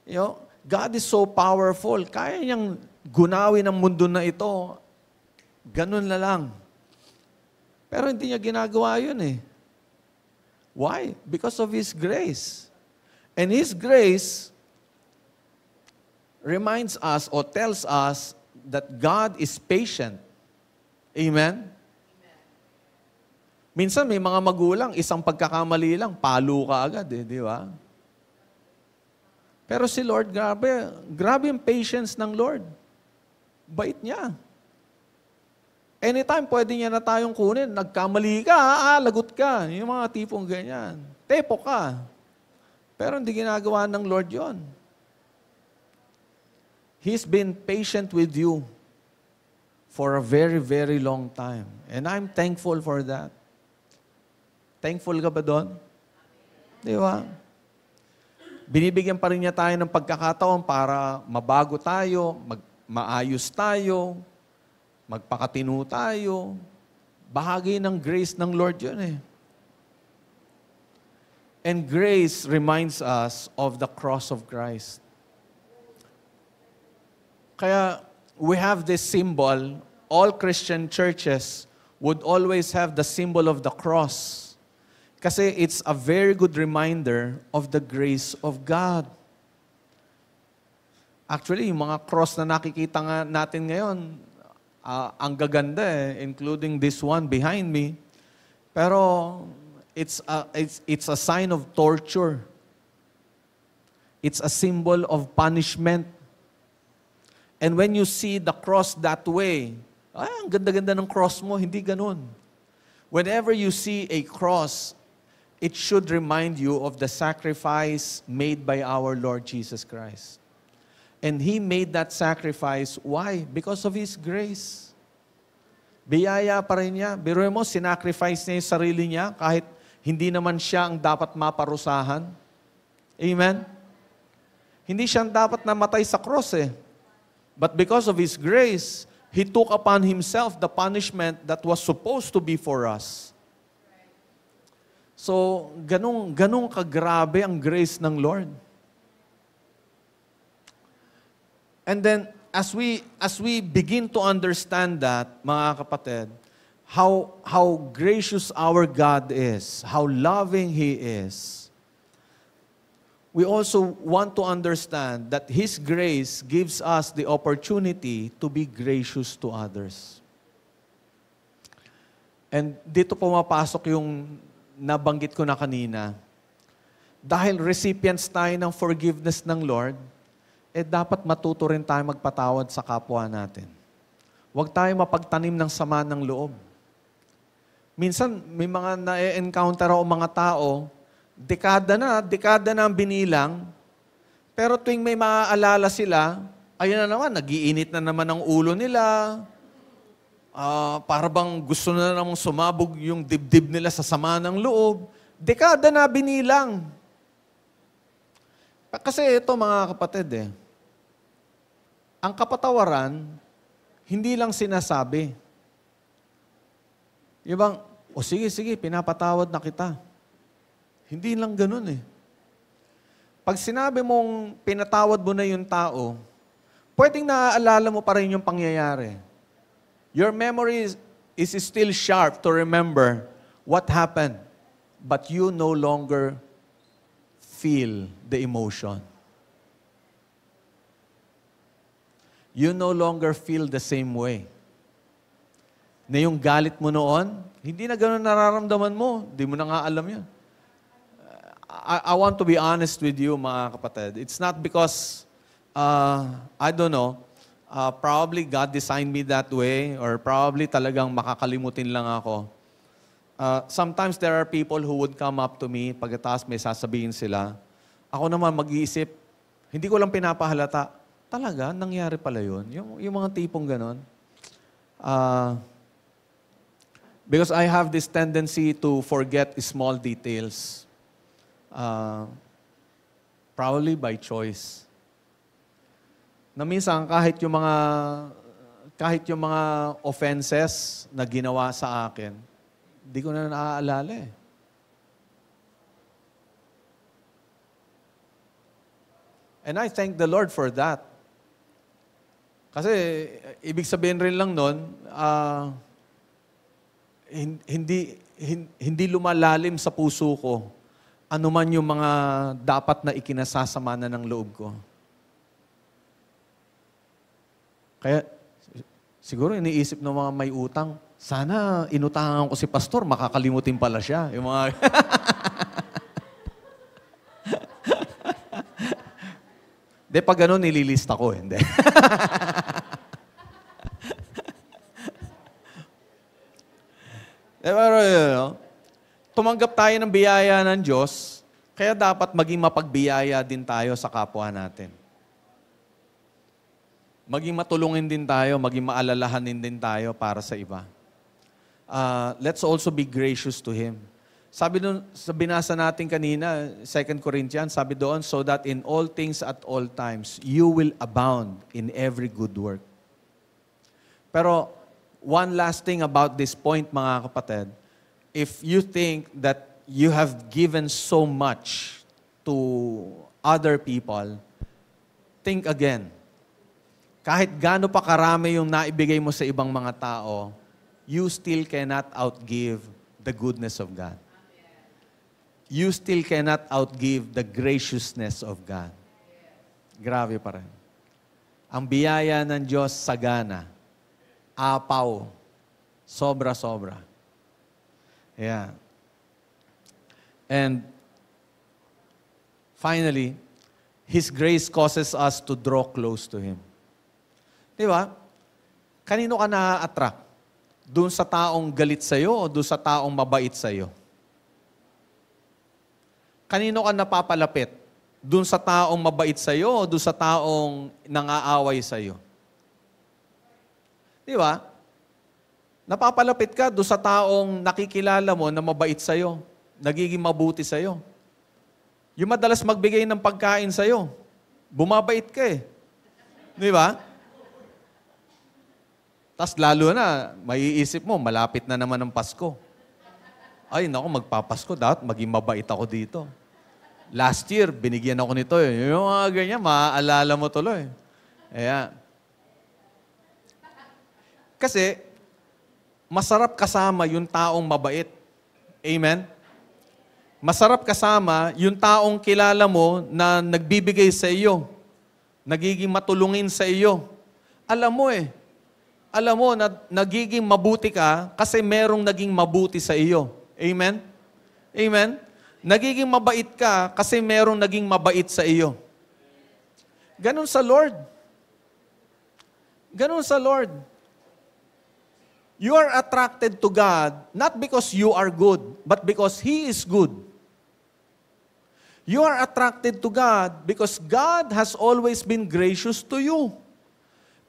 You know, God is so powerful. Kaya niyang gunawin ang mundo na ito. Ganun na lang. Pero hindi niya ginagawa yun eh. Why? Because of His grace. And His grace reminds us or tells us that God is patient. Amen? Minsan may mga magulang, isang pagkakamali lang, palo ka agad eh, di ba? Pero si Lord, grabe yung patience ng Lord. Bait niya. Anytime pwede niya na tayong kunin. Nagkamali ka, lagot ka. Yung mga tipong ganyan. Tepo ka. Pero hindi ginagawa ng Lord yon. He's been patient with you for a very, very long time. And I'm thankful for that. Thankful ka ba doon? Di ba? Binibigyan pa rin niya tayo ng pagkakataon para mabago tayo, maayos tayo, magpakatino tayo. Bahagi ng grace ng Lord yun eh. And grace reminds us of the cross of Christ. Kaya we have this symbol, all Christian churches would always have the symbol of the cross. Kasi it's a very good reminder of the grace of God. Actually, yung mga cross na nakikita nga natin ngayon, ang gaganda eh, including this one behind me. Pero it's a sign of torture. It's a symbol of punishment. And when you see the cross that way, ang ganda-ganda ng cross mo, hindi ganun. Whenever you see a cross, it should remind you of the sacrifice made by our Lord Jesus Christ. And He made that sacrifice. Why? Because of His grace. Biyaya pa rin niya. Biruin mo, sinacrifice niya yung sarili niya kahit hindi naman siya ang dapat maparusahan. Amen? Hindi siya ang dapat namatay sa cross eh. But because of His grace, He took upon Himself the punishment that was supposed to be for us. So, ganong kagrabe ang grace ng Lord. And then, as we begin to understand that, mga kapatid, how gracious our God is, how loving He is, we also want to understand that His grace gives us the opportunity to be gracious to others. And dito pumapasok yung nabanggit ko na kanina. Dahil recipients tayo ng forgiveness ng Lord, dapat matuto rin tayo magpatawad sa kapwa natin. Huwag tayo mapagtanim ng sama ng loob. Minsan, may mga na-encounter o mga tao, dekada na ang binilang, pero tuwing may maaalala sila, ayun na naman, nagiinit na naman ang ulo nila, para bang gusto na namang sumabog yung dibdib nila sa sama ng loob. Dekada na binilang. Kasi ito mga kapatid ang kapatawaran, hindi lang sinasabi. Yung bang, sige, pinapatawad na kita. Hindi lang ganun Pag sinabi mong pinatawad mo na yung tao, pwedeng naaalala mo pa rin yung pangyayari. Your memory is still sharp to remember what happened, but you no longer feel the emotion. You no longer feel the same way. Na yung galit mo noon, hindi na gano'n nararamdaman mo. Hindi mo na nga alam yan. I want to be honest with you, mga kapatid. It's not because, I don't know, probably God designed me that way or probably talagang makakalimutin lang ako. Sometimes there are people who would come up to me pagkatapos may sasabihin sila. Ako naman mag-iisip, hindi ko lang pinapahalata. Talaga, nangyari pala yun. Yung mga tipong ganon. Because I have this tendency to forget small details. Probably by choice. Na minsan kahit yung mga offenses na ginawa sa akin, di ko na naaalala And I thank the Lord for that. Kasi ibig sabihin rin lang nun, hindi lumalalim sa puso ko ano man yung mga dapat na ikinasasama na ng loob ko. Kaya siguro iniisip ng mga may utang, sana inutangan ko si pastor, makakalimutin pala siya. Yung mga De, pag gano'n, nililista ko. Hindi. Pero, tumanggap tayo ng biyaya ng Diyos, kaya dapat maging mapagbiyaya din tayo sa kapwa natin. Maging matulungin din tayo, maging maalalahanin din tayo para sa iba. Let's also be gracious to Him. Sabi doon, sa binasa natin kanina, 2 Corinthians, sabi doon, so that in all things at all times, you will abound in every good work. Pero, one last thing about this point, mga kapatid, if you think that you have given so much to other people, think again. Kahit gaano pa karami yung naibigay mo sa ibang mga tao, you still cannot outgive the goodness of God. You still cannot outgive the graciousness of God. Grabe pa rin. Ang biyaya ng Diyos sagana, apaw, sobra-sobra. Yeah. And finally, His grace causes us to draw close to Him. Di ba? Kanino ka na-attract? Doon sa taong galit sa'yo o doon sa taong mabait sa'yo? Kanino ka napapalapit? Doon sa taong mabait sa'yo o doon sa taong nang-aaway sa'yo? Di ba? Napapalapit ka doon sa taong nakikilala mo na mabait sa'yo, nagiging mabuti sa'yo. Yung madalas magbigay ng pagkain sa'yo, bumabait ka Di ba? Tapos lalo na, maiisip mo, malapit na naman ang Pasko. Ay, naku, magpapasko. Dapat maging mabait ako dito. Last year, binigyan ako nito. Yung mga ganyan, maaalala mo tuloy. Ayan. Kasi, masarap kasama yung taong mabait. Amen? Masarap kasama yung taong kilala mo na nagbibigay sa iyo, nagiging matulungin sa iyo. Alam mo na nagiging mabuti ka kasi merong naging mabuti sa iyo. Amen? Amen? Nagiging mabait ka kasi merong naging mabait sa iyo. Ganun sa Lord. Ganun sa Lord. You are attracted to God not because you are good, but because He is good. You are attracted to God because God has always been gracious to you.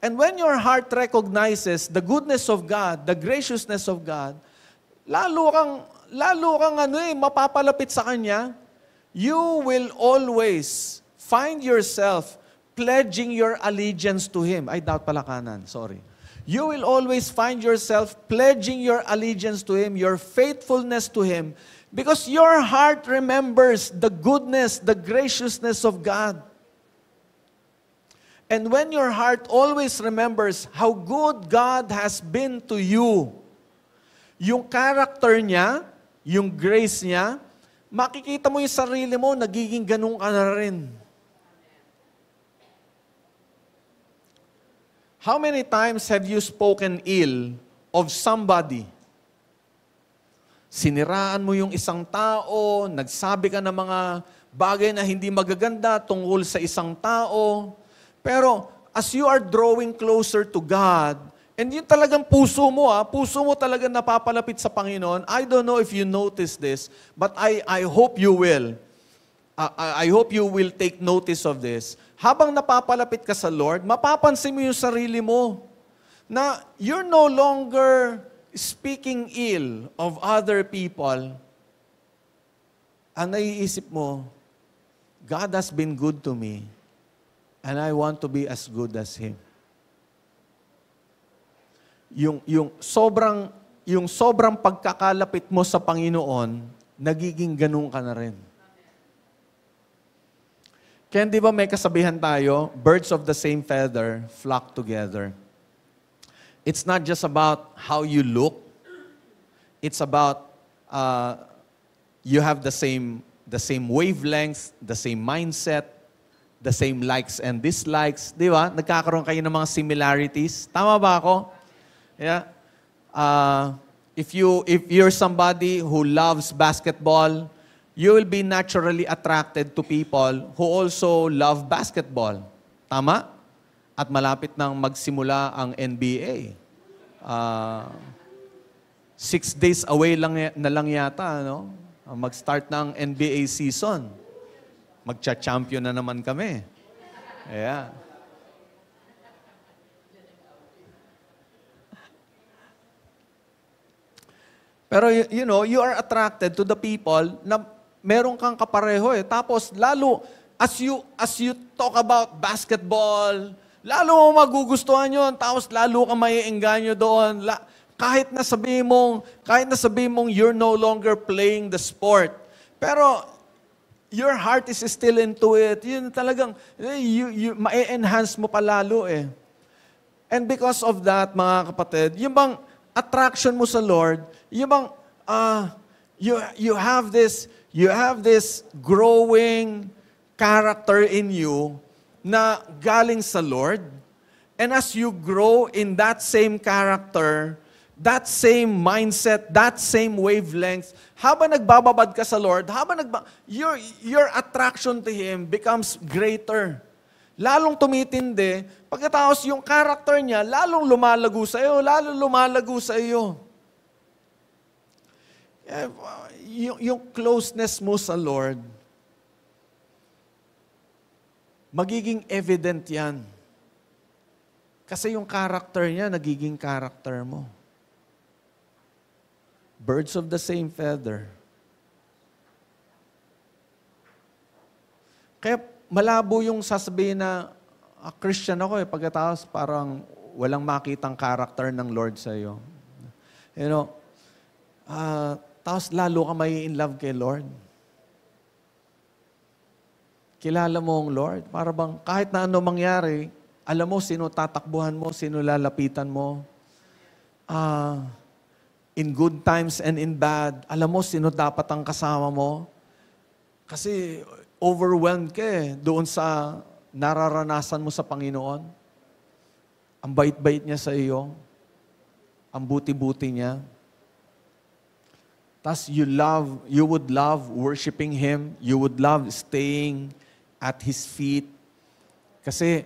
And when your heart recognizes the goodness of God, the graciousness of God, lalo kang mapapalapit sa Kanya. You will always find yourself pledging your allegiance to Him. Ay, dapat pala kanan. Sorry. You will always find yourself pledging your allegiance to Him, your faithfulness to Him, because your heart remembers the goodness, the graciousness of God. And when your heart always remembers how good God has been to you, yung character niya, yung grace niya, makikita mo yung sarili mo, nagiging ganun ka na rin. How many times have you spoken ill of somebody? Siniraan mo yung isang tao, nagsabi ka ng mga bagay na hindi magaganda tungkol sa isang tao. Pero as you are drawing closer to God, and yun talagang puso mo talaga napapalapit sa Panginoon. I don't know if you notice this, but I hope you will. I hope you will take notice of this. Habang napapalapit ka sa Lord, mapapansin mo yung sarili mo na you're no longer speaking ill of other people. Ang naiisip mo, God has been good to me and I want to be as good as Him. Yung sobrang pagkakalapit mo sa Panginoon, nagiging ganun ka na rin. Kaya di ba may kasabihan tayo, birds of the same feather flock together. It's not just about how you look. It's about you have the same wavelength, the same mindset, the same likes and dislikes. Di ba? Nagkakaroon kayo ng mga similarities. Tama ba ako? Yeah. If you're somebody who loves basketball, you will be naturally attracted to people who also love basketball. Tama? At malapit nang magsimula ang NBA. 6 days away na lang yata, no? Mag-start ng NBA season. Magcha-champion na naman kami. Yeah. Pero you know, you are attracted to the people na meron kang kapareho eh. Tapos lalo, as you talk about basketball, lalo mo magugustuhan yun. Tapos lalo ka maiengganyo doon. Kahit na sabihin mong you're no longer playing the sport. Pero your heart is still into it. Yun talagang, ma-enhance mo pa lalo eh. And because of that, mga kapatid, yung bang attraction mo sa Lord, yung bang you have this growing character in you na galing sa Lord. And as you grow in that same character, that same mindset, that same wavelength, habang nagbababad ka sa Lord, your attraction to Him becomes greater. Lalong tumitindi, pagkatapos yung character niya, lalong lumalago sa iyo. Yung closeness mo sa Lord, magiging evident yan. Kasi yung character niya, nagiging character mo. Birds of the same feather. Kaya malabo yung sasabihin na Christian ako eh, pagkatapos parang walang makitang character ng Lord sa iyo. You know, tapos lalo ka may in love kay Lord. Kilala mo ang Lord. Para bang kahit na ano mangyari, alam mo sino tatakbuhan mo, sino lalapitan mo. In good times and in bad, alam mo sino dapat ang kasama mo? Kasi overwhelmed ka doon sa nararanasan mo sa Panginoon. Ang bait-bait niya sa iyo. Ang buti-buti niya. Tas you would love worshiping Him. You would love staying at His feet. Kasi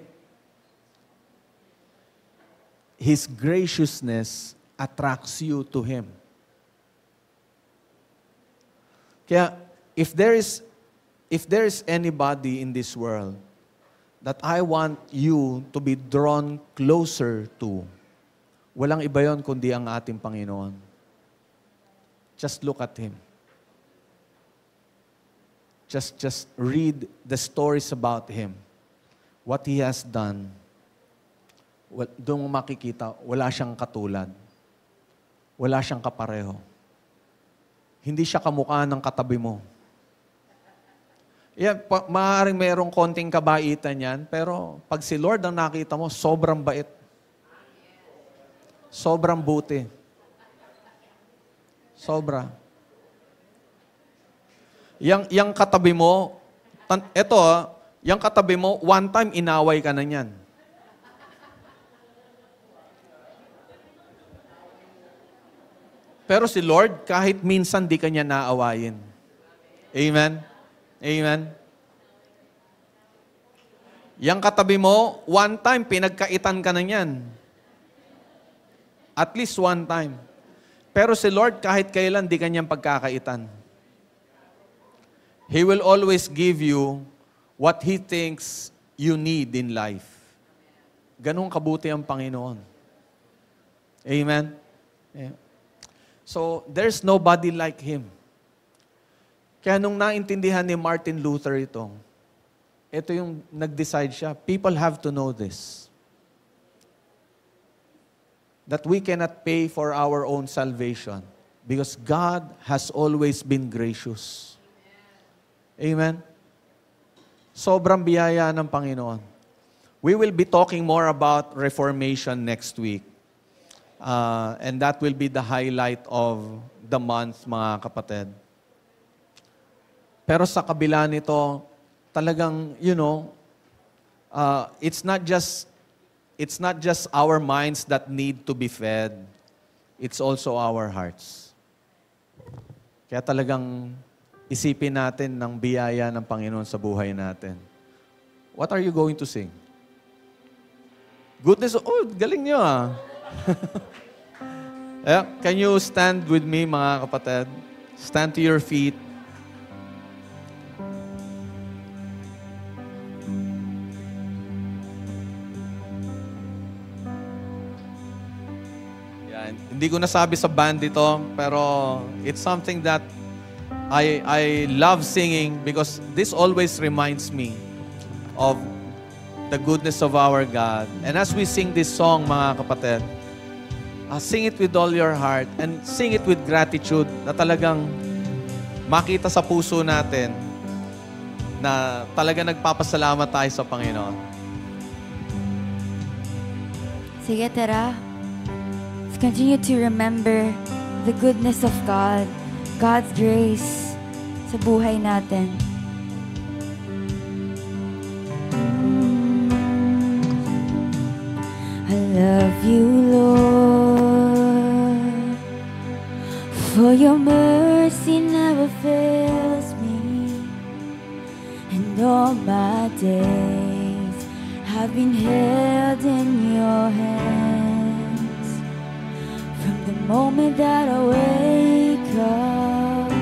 His graciousness attracts you to Him. Kaya, if there is anybody in this world that I want you to be drawn closer to, walang iba yon kundi ang ating Panginoon. Just look at Him. Just read the stories about Him. What He has done. Doon mo makikita, wala siyang katulad. Wala siyang kapareho. Hindi siya kamukha ng katabi mo. Maaaring mayroong konting kabaitan yan, pero pag si Lord ang nakita mo, sobrang bait. Sobrang buti. Sobra. Yang katabi mo, yung katabi mo, one time inaway ka na niyan. Pero si Lord, kahit minsan di ka niya naawayin. Amen? Amen? Yang katabi mo, one time, pinagkaitan ka na niyan. At least one time. Pero si Lord, kahit kailan, di ka niyang pagkakaitan. He will always give you what He thinks you need in life. Ganun kabuti ang Panginoon. Amen? Yeah. So, there's nobody like Him. Kaya nung naintindihan ni Martin Luther ito yung nag-decide siya, people have to know this. That we cannot pay for our own salvation because God has always been gracious. Amen? Sobrang biyaya ng Panginoon. We will be talking more about Reformation next week. And that will be the highlight of the month, mga kapatid. Pero sa kabila nito, talagang, it's not just our minds that need to be fed. It's also our hearts. Kaya talagang isipin natin ng biyaya ng Panginoon sa buhay natin. What are you going to sing? Goodness, galing nyo ah. Can you stand with me, mga kapatid? Stand to your feet. Yan. Hindi ko nasabi sa band ito, pero it's something that I love singing because this always reminds me of the goodness of our God. And as we sing this song, mga kapatid, sing it with all your heart and sing it with gratitude na talagang makita sa puso natin na talaga nagpapasalamat tayo sa Panginoon. Sige, tara. Let's continue to remember the goodness of God, God's grace sa buhay natin. I love you, Lord, for your mercy never fails me, and all my days have been held in your hands. From the moment that I wake up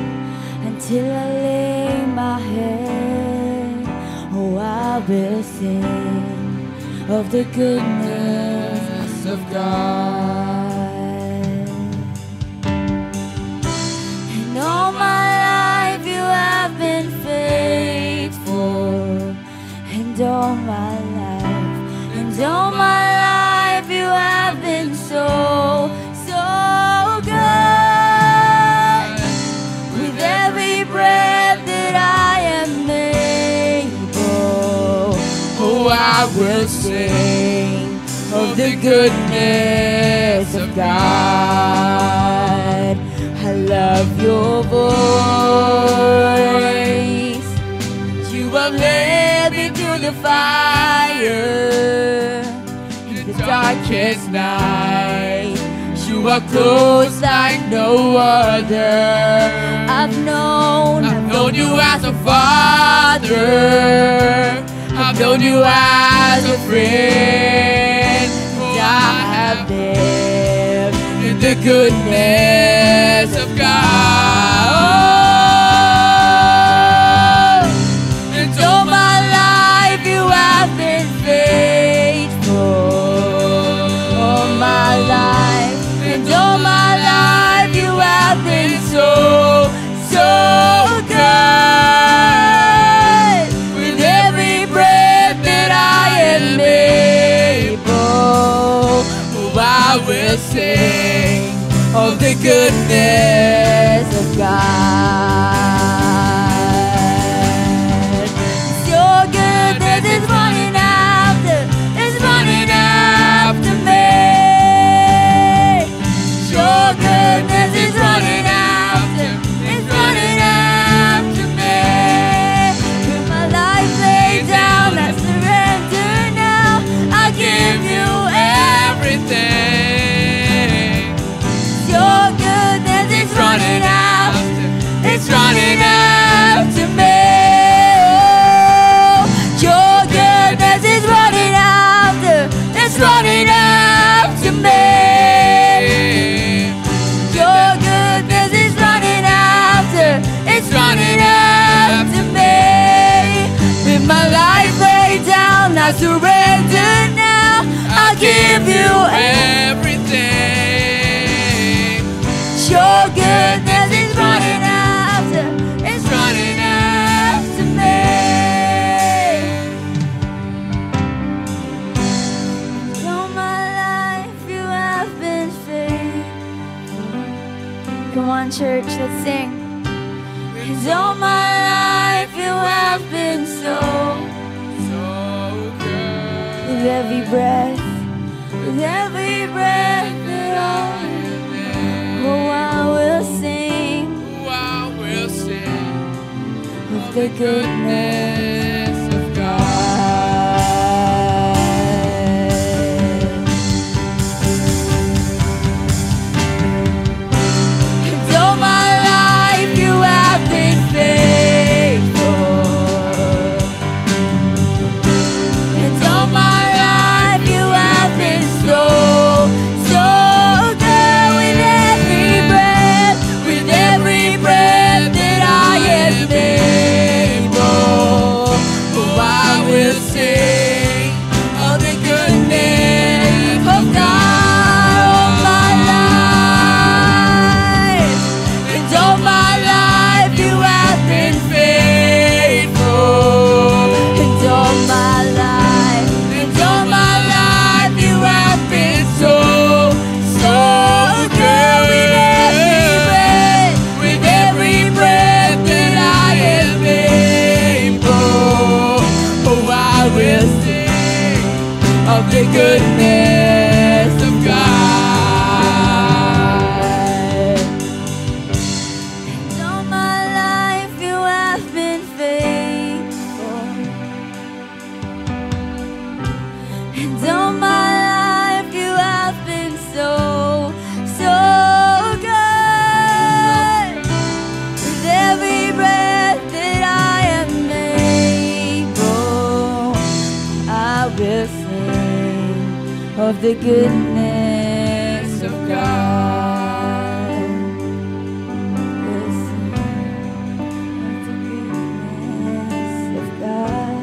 until I lay my head, oh, I will sing of the goodness of God. And all my life you have been faithful, and all my life you have been so, so good. With every breath that I am able, oh, I will sing of the goodness of God. I love your voice. You have led me through the fire in the darkest night. You are close like no other. I've known you as a father. I've known you as a friend. I have lived in the goodness of God. And all my life you have been faithful. All my life, and all my life you have been so, so good. With every breath that I am able, oh, I will sing of the goodness of God. Your goodness is running after me. Your goodness is running after me. With my life laid down, I surrender now. I give you everything. Your goodness is running after me. Oh, your goodness is running after me. Your goodness is running after me. With my life laid down, I surrender now. I give you everything. Your goodness is running after me. All my life you have been faithful. Come on, church, let's sing. 'Cause all my life you have been so, so good. With every breath that I am, oh, I will sing of the goodness of God. And all my life you have been faithful. And all my life you have been so, so good. With every breath that I am able, oh, I will sing of the goodness of God. All my life, and all my life you have been faithful. And all my life, you have been so, so good. With every breath that I am able, oh, I will sing of the goodness of God. And all my life you have been faithful. And all my life you have been so, so good. With every breath that I am able, I will sing of the goodness of God. Will sing of the goodness of God.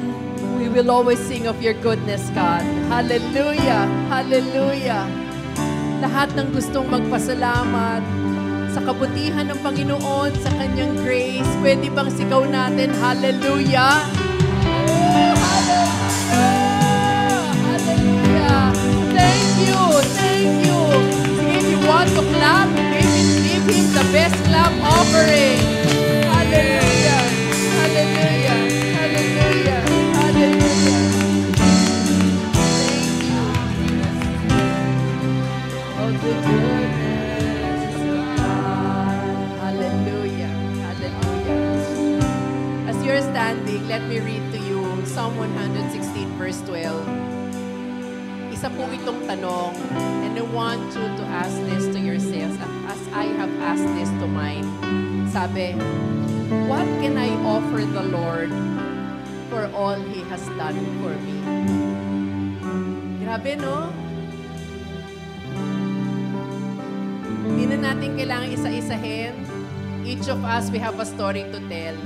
We will always sing of your goodness, God. Hallelujah! Hallelujah! Lahat ng gustong magpasalamat sa kabutihan ng Panginoon, sa kanyang grace, pwede bang sigaw natin, Hallelujah! Hallelujah! Thank you! Thank you! If you want to clap, give him the best clap offering. Hallelujah! Hallelujah! Hallelujah! Hallelujah! Thank you. Of the goodness of God. me read to you Psalm 116 verse 12. Isa po itong tanong, and I want you to ask this to yourselves as I have asked this to mine. Sabi, what can I offer the Lord for all He has done for me? Grabe, no? Hindi na natin kailangan isa-isahin. Each of us, we have a story to tell.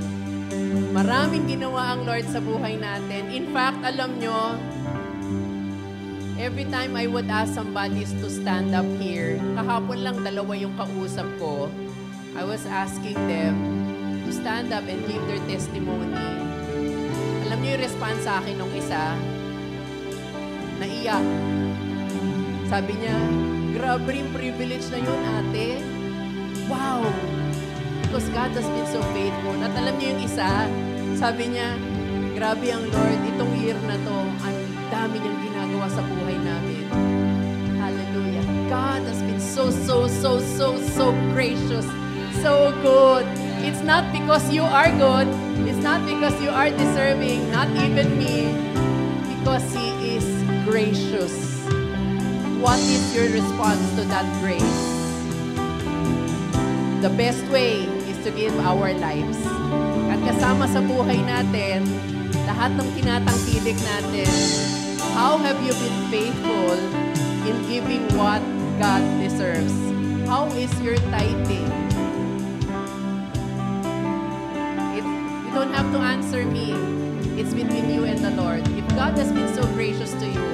Maraming ginawa ang Lord sa buhay natin. In fact, alam nyo, every time I would ask somebody to stand up here, kahapon lang dalawa yung kausap ko, I was asking them to stand up and give their testimony. Alam niyo yung response sa akin nung isa? Naiyak. Sabi niya, grabe yung privilege na yun, ate. Wow! Because God has been so faithful. At alam niyo yung isa, sabi niya, grabe ang Lord, itong year na to, ang dami niyang ginagawa sa buhay namin. Hallelujah. God has been so gracious, so good. It's not because you are good, it's not because you are deserving, not even me, because He is gracious. What is your response to that grace? The best way is to give our lives. At kasama sa buhay natin, lahat ng tinatangkilik natin, how have you been faithful in giving what God deserves? How is your tithing? You don't have to answer me. It's between you and the Lord. If God has been so gracious to you,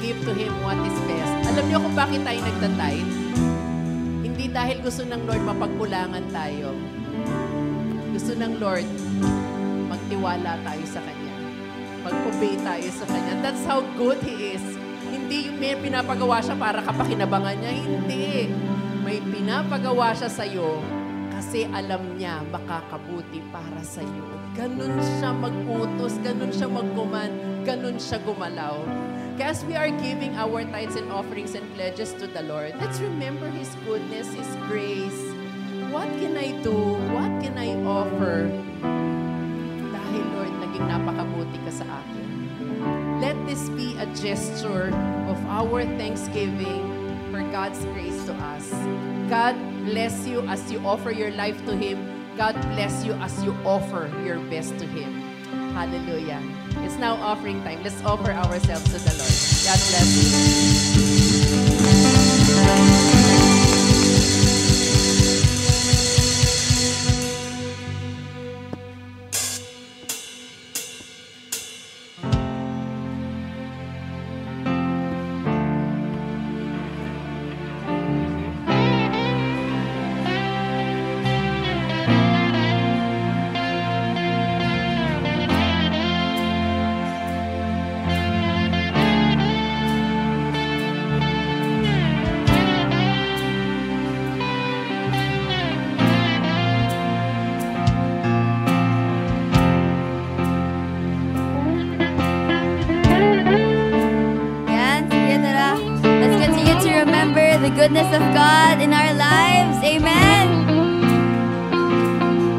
give to Him what is best. Alam niyo kung bakit tayo nagtatithe? Hindi dahil gusto ng Lord mapagkulangan tayo. Gusto ng Lord magtiwala tayo sa Kanya. Mag-obey tayo sa Kanya. That's how good He is. Hindi yung may pinapagawa siya para kapakinabangan niya. Hindi. May pinapagawa siya sa'yo kasi alam niya makakabuti para sa'yo. Ganun siya mag-utos, ganun siya mag-command, ganun siya gumalaw. Kaya as we are giving our tithes and offerings and pledges to the Lord, let's remember His goodness, His grace. What can I do? What can I offer? Dahil Lord, naging napakabuti ka sa akin. Let this be a gesture of our thanksgiving for God's grace to us. God bless you as you offer your life to Him. God bless you as you offer your best to Him. Hallelujah. It's now offering time. Let's offer ourselves to the Lord. God bless you. The goodness of God in our lives. Amen.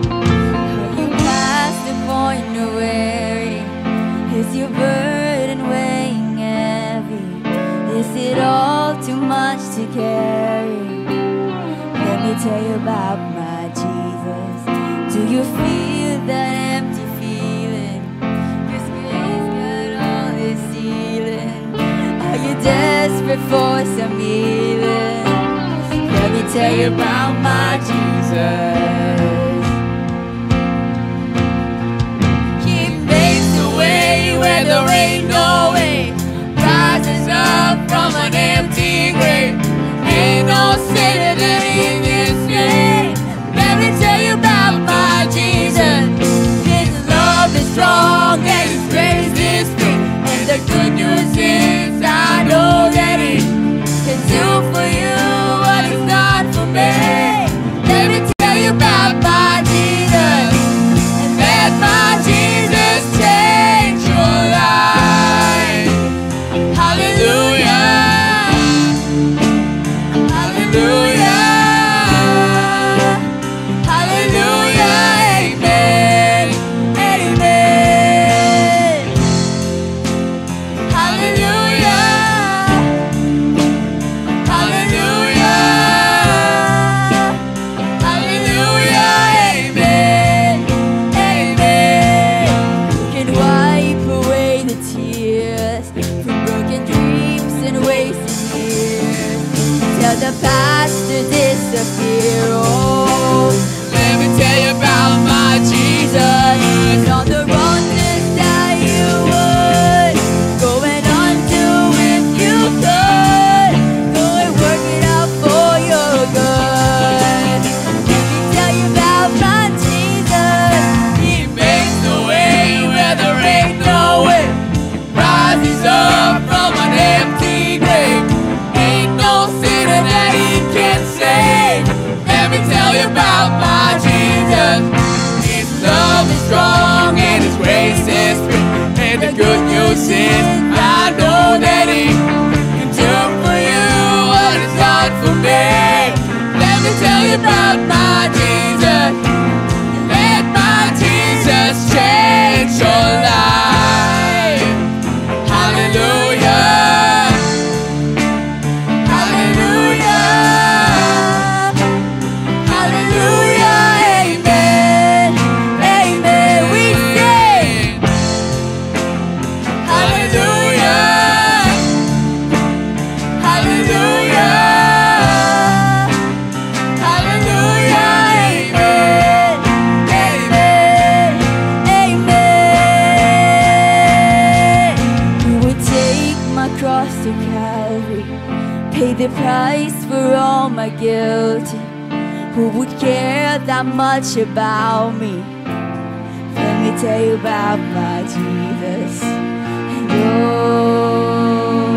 Are you past the point of weary? Is your burden weighing heavy? Is it all too much to carry? Let me tell you about my Jesus. Do you feel that empty feeling? His grace got all this healing. Are you desperate for some healing? Let me tell you about my Jesus. He makes a way where there ain't no way. Rises up from an empty grave. Ain't no Satan in His name. Let me tell you about my Jesus. His love is strong and His grace is free. And the good news is I know that He can do for you what He's done for me. Let me tell you about my Jesus, and let my Jesus change your life. Hallelujah, hallelujah, hallelujah, amen, amen. And the good news is, I know that He can do for you what He's done for me. Let me tell you about my Jesus. Let my Jesus change your life. Hallelujah. Hallelujah. Hallelujah, amen, amen, we sing. Hallelujah. Hallelujah. Hallelujah. Amen, amen, amen. Who would take my cross to Calvary, pay the price for all my guilt? Who would care that much about me? Let me tell you about my Jesus. And oh,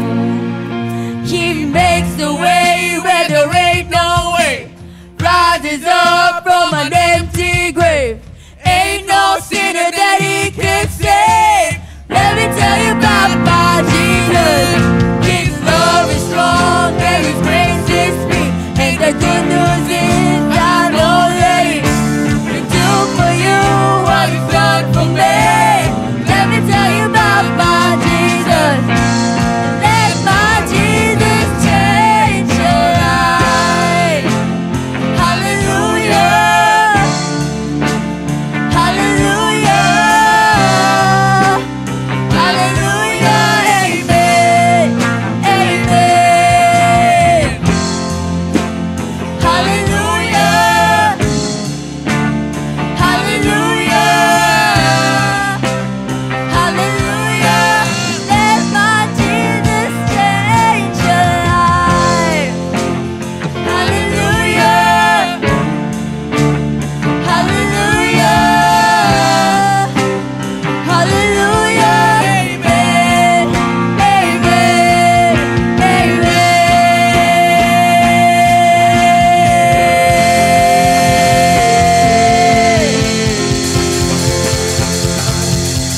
He makes a way where there ain't no way, rises up from an empty grave. Ain't no sinner that He can save. Let me tell you about my Jesus. His love is strong and His grace is free. And the good news is I know that He can do for you what He's done for me. Let me tell you about my Jesus. Let my Jesus change your life. Hallelujah. Hallelujah. Hallelujah. Amen. Amen. Hallelujah. Hallelujah. Hallelujah. Let my Jesus change your life. Hallelujah. Hallelujah. Hallelujah. Amen. Amen.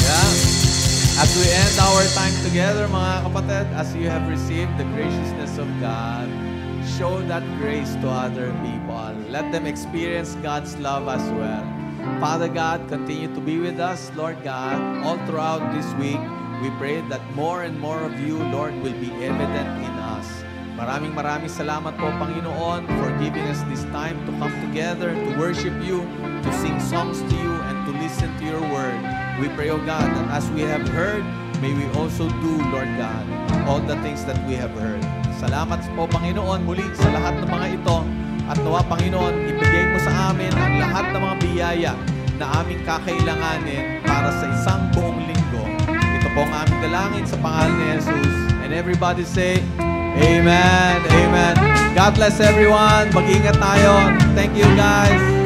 Yeah. As we end our time together, mga kapatid, as you have received the graciousness of God, show that grace to other people. Let them experience God's love as well. Father God, continue to be with us, Lord God, all throughout this week. We pray that more and more of you, Lord, will be evident in us. Maraming salamat po, Panginoon, for giving us this time to come together, to worship you, to sing songs to you, and to listen to your word. We pray, O God, that as we have heard, may we also do, Lord God, all the things that we have heard. Salamat po, Panginoon, muli sa lahat ng mga ito. At nawa, Panginoon, ibigay mo sa amin ang lahat ng mga biyaya na aming kakailanganin para sa isang buong linggo. Ito po ang aming dalangin sa pangalan ni Jesus. And everybody say, Amen. Amen. God bless everyone. Mag-ingat tayo. Thank you, guys.